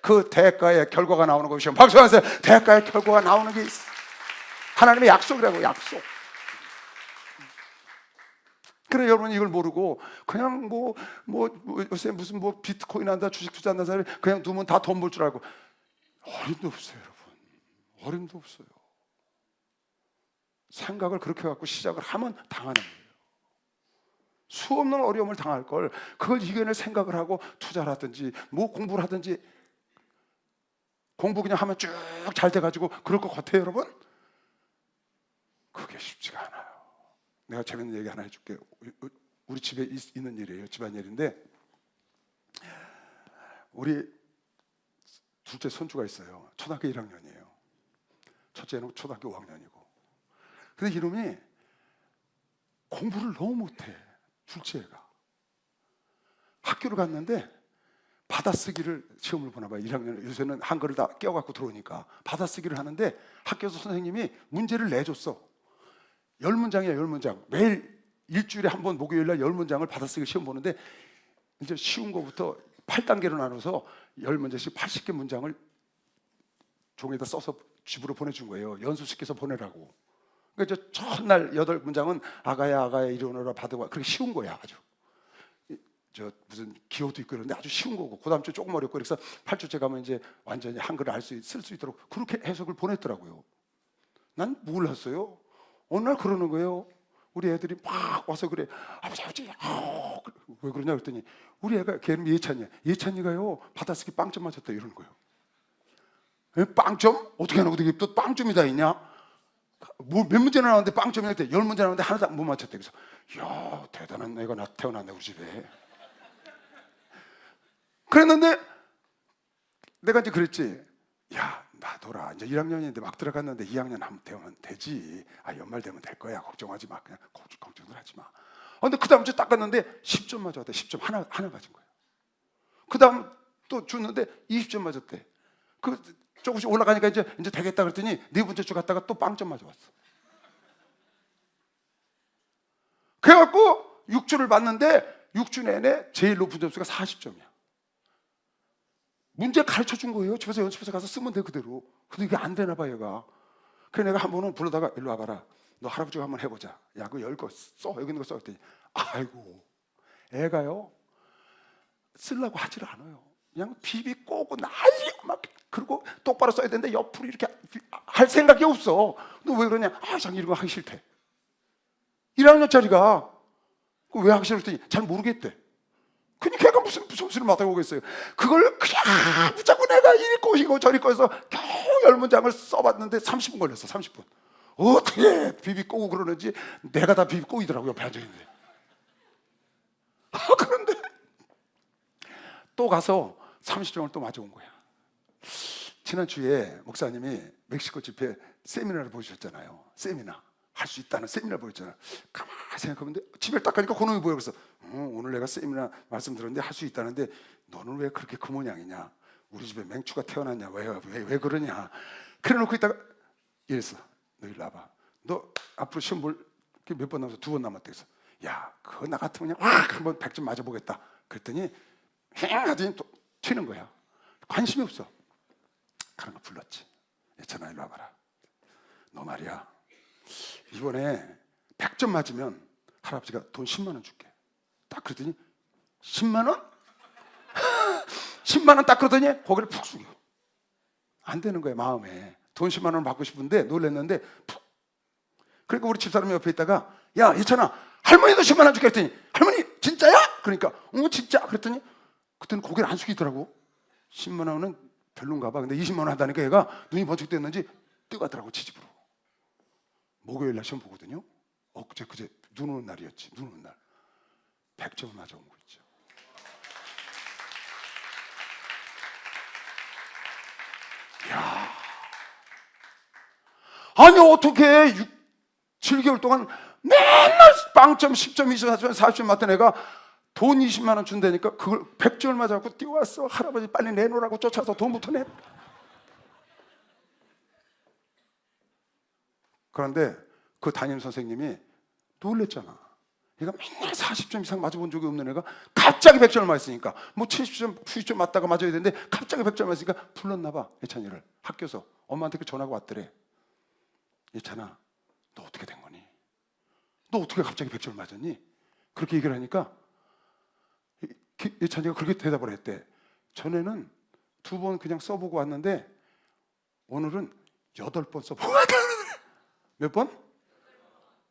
그 대가의 결과가 나오는 것이죠. 박수하세요. 대가의 결과가 나오는 게 있어. 하나님의 약속이라고, 약속. 그래 여러분 이걸 모르고 그냥 뭐 요새 무슨 뭐 비트코인 한다, 주식 투자한다 사람이 그냥 두면 다 돈 벌 줄 알고, 어림도 없어요. 여러분 어림도 없어요. 생각을 그렇게 갖고 시작을 하면 당하는 거예요. 수없는 어려움을 당할 걸 그걸 이겨낼 생각을 하고 투자를 하든지 뭐 공부를 하든지, 공부 그냥 하면 쭉 잘 돼가지고 그럴 것 같아요. 여러분 그게 쉽지가 않아요. 내가 재밌는 얘기 하나 해줄게요. 우리 집에 있는 일이에요. 집안일인데, 우리 둘째 손주가 있어요. 초등학교 1학년이에요. 첫째는 초등학교 5학년이고. 근데 이놈이 공부를 너무 못해. 둘째가 학교를 갔는데 받아쓰기를 시험을 보나 봐요. 1학년 요새는 한글을 다 깨워갖고 들어오니까 받아쓰기를 하는데 학교에서 선생님이 문제를 내줬어. 10문장이야 10문장. 매일 일주일에 한 번 목요일날 10문장을 받아쓰기 시험 보는데 이제 쉬운 거부터 8단계로 나눠서 10문제씩 80개 문장을 종이에다 써서 집으로 보내준 거예요. 연수시켜서 보내라고. 그러니까 저 첫날 8문장은 아가야 아가야 이리 오너라 받아와. 그렇게 쉬운 거야 아주. 저 무슨 기호도 있고 이런데 아주 쉬운 거고, 그 다음 주 조금 어렵고, 그래서 8주째 가면 이제 완전히 한글을 쓸 수 있도록 그렇게 해석을 보냈더라고요. 난 몰랐어요. 어느 날 그러는 거예요. 우리 애들이 막 와서 그래, 아버지 왜 그러냐 그랬더니, 우리 애가, 걔는 예찬이야, 예찬이가요 받아쓰기 빵점 맞았다 이러는 거예요. 에? 빵점? 어떻게 하나, 어떻게 또 빵점이 다 있냐? 뭐 몇 문제나 나왔는데 빵점이 했대. 10문제 나왔는데 하나도 못 맞췄대. 그래서 야, 대단한 애가 태어났네 우리 집에. 그랬는데 내가 이제 그랬지. 야, 놔둬라. 이제 1학년인데 막 들어갔는데 2학년 하면 되면 되지. 아, 연말 되면 될 거야. 걱정하지 마. 그냥 걱정을 하지 마. 근데 그 다음 주에 딱 갔는데 10점 맞았대. 10점 하나 맞은 거예요. 그 다음 또 줬는데 20점 맞았대. 그 조금씩 올라가니까 이제 되겠다 그랬더니 네 번째 주 갔다가 또 빵점 맞아왔어. 그래갖고 6주를 봤는데 6주 내내 제일 높은 점수가 40점이야. 문제 가르쳐 준 거예요. 집에서 연습해서 가서 쓰면 돼 그대로. 근데 이게 안 되나 봐 얘가. 그래서 내가 한 번은 불러다가 일로 와봐라. 너 할아버지가 한번 해보자. 야, 그거 열 거 써. 여기 있는 거 써. 그랬더니 아이고, 애가요 쓰려고 하질 않아요. 그냥 비비 꼬고 난리고 막. 그리고 똑바로 써야 되는데 옆으로 이렇게 할 생각이 없어. 너 왜 그러냐? 아, 자기 이런 거 하기 싫대. 1학년짜리가 왜 하기 싫었더니 잘 모르겠대. 그러니까 걔가 무슨 점수를 맡아보겠어요. 그걸 그냥 붙잡고 내가 이리 꼬이고 저리 꼬여서 겨우 10문장을 써봤는데 30분 걸렸어. 30분. 어떻게 비비 꼬고 그러는지 내가 다 비비 꼬이더라고요. 옆에 앉아있는데. 그런데 또 가서 30점을 또 맞아온 거야. 지난주에 목사님이 멕시코 집회 세미나를 보여주셨잖아요. 세미나. 할 수 있다는 세미나 보였잖아. 가만히 생각하면 집에 딱 가니까 그놈이 보여. 그래서 오늘 내가 세미나 말씀 들었는데 할 수 있다는데 너는 왜 그렇게 그 모양이냐? 우리 집에 맹추가 태어났냐? 왜 그러냐? 그래 놓고 있다가 이랬어. 너 일로 와봐. 너 앞으로 시험 볼 몇 번 남았어? 2번 남았대. 그래서 야, 그거 나 같으면 그냥 한번 100점 맞아보겠다. 그랬더니 하더니 또 튀는 거야. 관심이 없어. 그런 거 불렀지. 예찬아 일로 와봐라. 너 말이야, 이번에 100점 맞으면 할아버지가 돈 10만 원 줄게. 딱 그랬더니 10만 원? 10만 원 딱 그러더니 고개를 푹 숙여. 안 되는 거야 마음에. 돈 10만 원을 받고 싶은데 놀랬는데 푹. 그러니까 우리 집사람이 옆에 있다가 야, 예찬아, 할머니도 10만 원 줄게 했더니 할머니 진짜야? 그러니까 진짜. 그랬더니 그때는 고개를 안 숙이더라고. 10만 원은 별론가 봐. 근데 20만 원 한다니까 얘가 눈이 번쩍 떴는지 뜨가더라고 치집으로. 목요일 날 시험 보거든요. 그제 눈 오는 날이었지. 눈 오는 날 100점을 맞아온 거 있죠. 야, 아니 어떻게 7개월 동안 맨날 빵점 10점 20점 40점 맞던 애가 돈 20만 원 준다니까 그걸 100점을 맞아갖고 뛰어왔어. 할아버지 빨리 내놓으라고 쫓아서 돈부터 내. 그런데 그 담임 선생님이 놀랬잖아. 얘가 맨날 40점 이상 맞아본 적이 없는 애가 갑자기 100점을 맞았으니까 뭐 70점, 90점 맞다가 맞아야 되는데 갑자기 100점 맞으니까 불렀나 봐. 예찬이를 학교에서 엄마한테 그 전화가 왔더래. 예찬아, 너 어떻게 된 거니? 너 어떻게 갑자기 100점을 맞았니? 그렇게 얘기를 하니까 예찬이가 그렇게 대답을 했대. 전에는 2번 그냥 써보고 왔는데 오늘은 8번 써보고 왔다. 몇 번?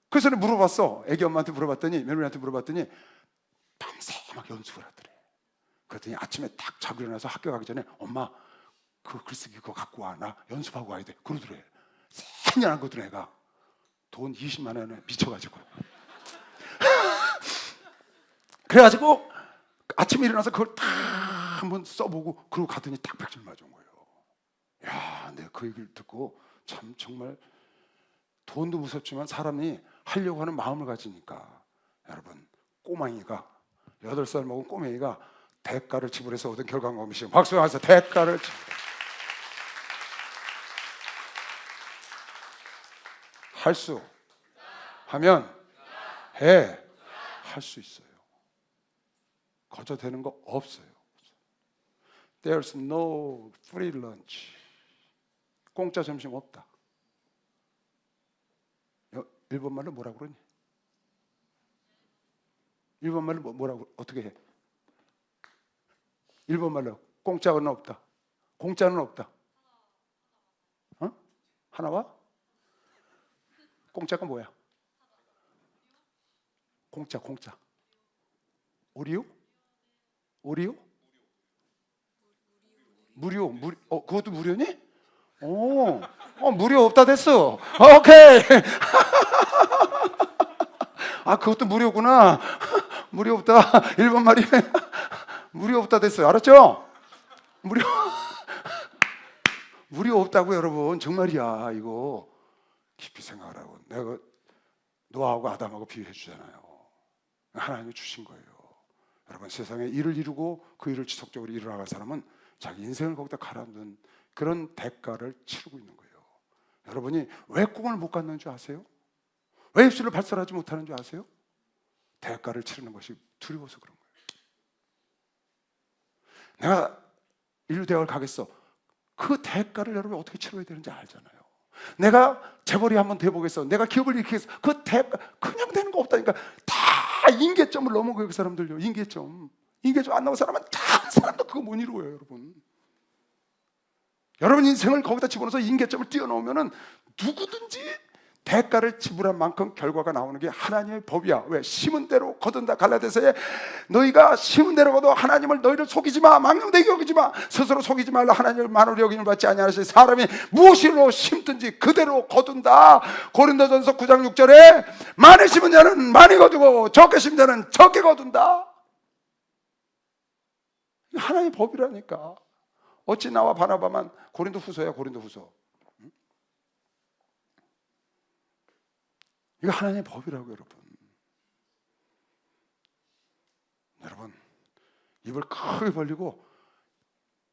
그래서 내가 물어봤어. 애기 엄마한테 물어봤더니, 며느리한테 물어봤더니 밤새 막 연습을 하더래. 그랬더니 아침에 딱 자고 일어나서 학교 가기 전에 엄마 그 글쓰기 그거 갖고 와. 나 연습하고 와야 돼. 그러더래. 생년한 거더래. 애가 돈 20만 원에 미쳐가지고. 그래가지고 아침에 일어나서 그걸 딱 한번 써보고 그러고 가더니 딱 100점 맞은 거예요. 야, 내가 그 얘기를 듣고 참 정말 돈도 무섭지만 사람이 하려고 하는 마음을 가지니까 여러분, 꼬맹이가 8살 먹은 꼬맹이가 대가를 지불해서 얻은 결과물이시죠. 박수 하면서 대가를 할 수 하면 해 할 수 있어요. 거저 되는 거 없어요. There's no free lunch. 공짜 점심 없다. 일본 말로 뭐라고 그러니? 일본 말로 뭐라고 어떻게 해? 일본 말로 공짜는 없다. 공짜는 없다. 어? 하나와? 공짜가 뭐야? 공짜. 오리오? 무료. 그것도 무료니? 무료 없다 됐어. 오케이. 그것도 무료구나. 무료 없다. 일본 말이 무료 없다 됐어요. 알았죠? 무료 없다고 여러분. 정말이야. 이거 깊이 생각하라고. 내가 노아하고 아담하고 비유해 주잖아요. 하나님이 주신 거예요. 여러분, 세상에 일을 이루고 그 일을 지속적으로 이루어나갈 사람은 자기 인생을 거기다 갈아넣은 그런 대가를 치르고 있는 거예요. 여러분이 왜 꿈을 못 갖는 줄 아세요? 왜 입술을 발설하지 못하는 줄 아세요? 대가를 치르는 것이 두려워서 그런 거예요. 내가 인류대학을 가겠어. 그 대가를 여러분 어떻게 치러야 되는지 알잖아요. 내가 재벌이 한번 돼보겠어. 내가 기업을 일으키겠어. 그 대가 그냥 되는 거 없다니까. 다 인계점을 넘은 거예요. 그 사람들요. 인계점 안 나온 사람은 다 사람도 그거 못 이루어요. 여러분 인생을 거기다 집어넣어서 인계점을 띄워놓으면 누구든지 대가를 지불한 만큼 결과가 나오는 게 하나님의 법이야. 왜? 심은 대로 거둔다. 갈라디아서에 너희가 심은 대로 거둬. 하나님을 너희를 속이지 마. 망령되게 여기지 마. 스스로 속이지 말라. 하나님을 만으로 여김을 받지 아니하시니 사람이 무엇으로 심든지 그대로 거둔다. 고린도전서 9장 6절에 많이 심은 자는 많이 거두고 적게 심은 자는 적게 거둔다. 하나님의 법이라니까. 어찌 나와 바나바만 고린도후서야. 고린도후서. 이거 하나님의 법이라고 여러분 입을 크게 벌리고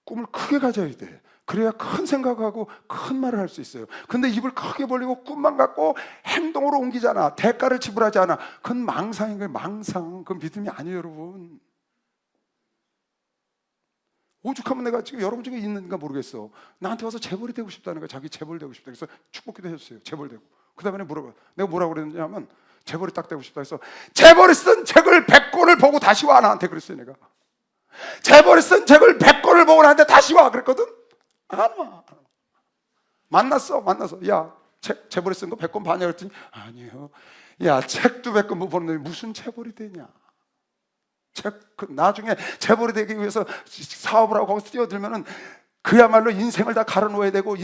꿈을 크게 가져야 돼. 그래야 큰 생각하고 큰 말을 할 수 있어요. 근데 입을 크게 벌리고 꿈만 갖고 행동으로 옮기잖아. 대가를 지불하지 않아. 그건 망상인 거예요. 망상. 그건 믿음이 아니에요. 여러분 오죽하면 내가 지금 여러분 중에 있는가 모르겠어. 나한테 와서 재벌이 되고 싶다는 거야. 자기 재벌 되고 싶다. 그래서 축복기도 해줬어요. 재벌 되고. 그 다음에 물어봐. 내가 뭐라고 그랬냐면 재벌이 딱 되고 싶다 해서 재벌이 쓴 책을 100권을 보고 다시 와. 나한테 그랬어요. 내가 재벌이 쓴 책을 100권을 보고 나한테 다시 와 그랬거든. 안 와. 만났어. 야 재벌이 쓴 거 100권 봤냐 그랬더니 아니요. 야 책도 100권 못 보는데 무슨 재벌이 되냐. 나중에 재벌이 되기 위해서 사업을 하고 거기서 뛰어들면은 그야말로 인생을 다 갈아놓아야 되고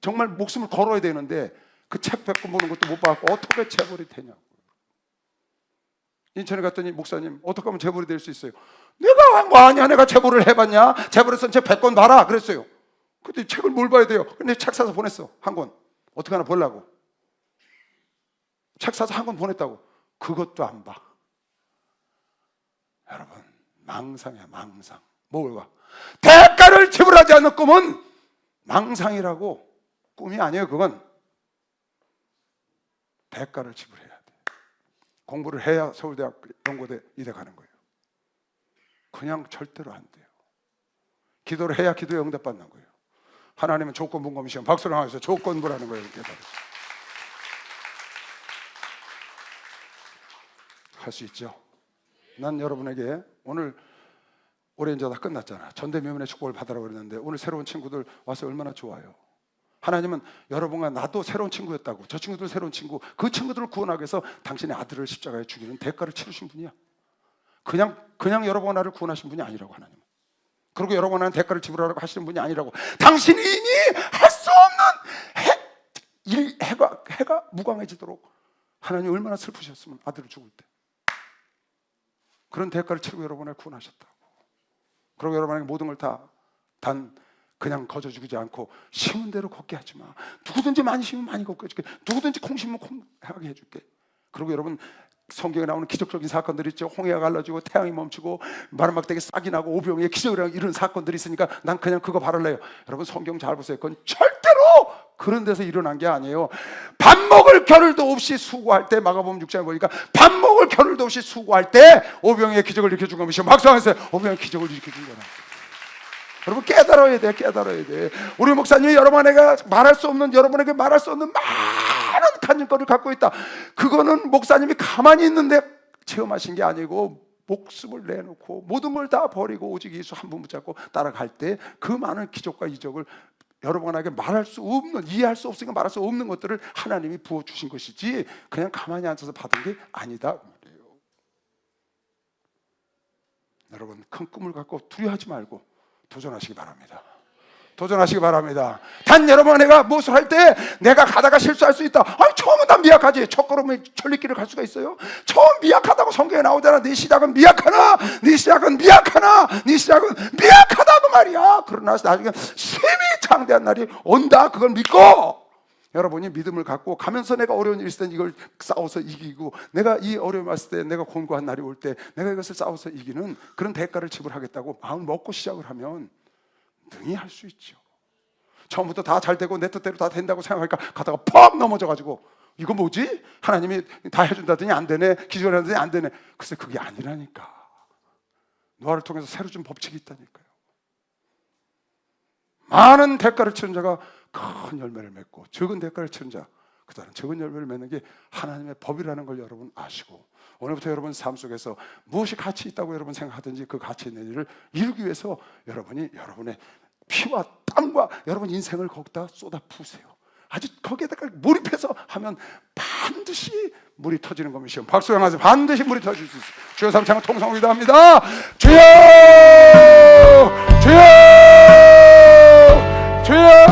정말 목숨을 걸어야 되는데 그 책 100권 보는 것도 못 받고 어떻게 재벌이 되냐고. 인천에 갔더니 목사님 어떻게 하면 재벌이 될 수 있어요? 내가 뭐 아니야. 내가 재벌을 해봤냐? 재벌에 쓴 책 100권 봐라 그랬어요. 근데 책을 뭘 봐야 돼요? 근데 책 사서 보냈어. 한 권. 어떻게 하나 보려고. 책 사서 한 권 보냈다고. 그것도 안 봐. 여러분 망상이야. 망상. 뭘 봐? 대가를 지불하지 않는 꿈은 망상이라고. 꿈이 아니에요. 그건 대가를 지불해야 돼. 공부를 해야 서울대학 연고대 이대 가는 거예요. 그냥 절대로 안 돼요. 기도를 해야 기도에 응답받는 거예요. 하나님은 조건부 시험 박수를 하면서 조건부라는 거예요. 할 수 있죠. 난 여러분에게 오늘 올해 이제 다 끝났잖아. 전대미문의 축복을 받으라고 그랬는데 오늘 새로운 친구들 와서 얼마나 좋아요. 하나님은 여러분과 나도 새로운 친구였다고. 저 친구들 새로운 친구. 그 친구들을 구원하기 위해서 당신의 아들을 십자가에 죽이는 대가를 치르신 분이야. 그냥 여러분과 나를 구원하신 분이 아니라고. 하나님은 그리고 여러분과 나는 대가를 지불하라고 하시는 분이 아니라고. 당신이 이미 할 수 없는 해가 무광해지도록 하나님이 얼마나 슬프셨으면 아들을 죽을 때 그런 대가를 치르고 여러분을 구원하셨다고. 그리고 여러분에게 모든 걸 다 그냥 거저 주지 않고 심은 대로 걷게 하지 마. 누구든지 많이 심으면 많이 걷게 해줄게. 누구든지 콩 심으면 콩하게 해줄게. 그리고 여러분 성경에 나오는 기적적인 사건들이 있죠. 홍해가 갈라지고 태양이 멈추고 마르막대기 싹이 나고 오병이의 기적이라는 이런 사건들이 있으니까 난 그냥 그거 바랄래요. 여러분 성경 잘 보세요. 그건 절대로 그런 데서 일어난 게 아니에요. 밥 먹을 겨를도 없이 수고할 때 마가복음 6장에 보니까 밥 먹을 겨를도 없이 수고할 때 오병이의 기적을 일으켜준 것이죠. 박수 한번 해주세요. 오병이의 기적을 일으켜준 거라. 여러분 깨달아야 돼. 깨달아야 돼. 우리 목사님이 여러분에게 말할 수 없는 많은 간증거리를 갖고 있다. 그거는 목사님이 가만히 있는데 체험하신 게 아니고 목숨을 내놓고 모든 걸 다 버리고 오직 예수 한 분 붙잡고 따라갈 때 그 많은 기적과 이적을 여러분에게 말할 수 없는, 이해할 수 없으니까 말할 수 없는 것들을 하나님이 부어주신 것이지 그냥 가만히 앉아서 받은 게 아니다. 여러분 큰 꿈을 갖고 두려워하지 말고 도전하시기 바랍니다. 도전하시기 바랍니다. 단 여러분 내가 무엇을 할 때 내가 가다가 실수할 수 있다. 처음은 난 미약하지. 첫걸음에 천리길을 갈 수가 있어요. 처음 미약하다고 성경에 나오잖아. 네 시작은 미약하나, 네 시작은 미약하나, 네 시작은 미약하다고 말이야. 그러나 나중에 심히 장대한 날이 온다. 그걸 믿고 여러분이 믿음을 갖고 가면서 내가 어려운 일이 있을 때 이걸 싸워서 이기고, 내가 이 어려움이 왔을 때, 내가 곤고한 날이 올 때 내가 이것을 싸워서 이기는 그런 대가를 지불하겠다고 마음 먹고 시작을 하면 능히 할 수 있죠. 처음부터 다 잘 되고 내 뜻대로 다 된다고 생각하니까 가다가 퍽 넘어져가지고 이거 뭐지? 하나님이 다 해준다더니 안 되네, 기존하더니 안 되네. 글쎄 그게 아니라니까. 노아를 통해서 새로 준 법칙이 있다니까요. 많은 대가를 치른 자가 큰 열매를 맺고 적은 대가를 치른 자, 그다음 적은 열매를 맺는 게 하나님의 법이라는 걸 여러분 아시고, 오늘부터 여러분 삶 속에서 무엇이 가치 있다고 여러분 생각하든지 그 가치 있는 일을 이루기 위해서 여러분이 여러분의 피와 땀과 여러분 인생을 거기다 쏟아 부으세요. 아주 거기에다가 몰입해서 하면 반드시 물이 터지는 것이요. 박수 한번 하세요. 반드시 물이 터질 수 있어요. 주여 삼창은 통성을 기도합니다. 주여, 주여, 주여.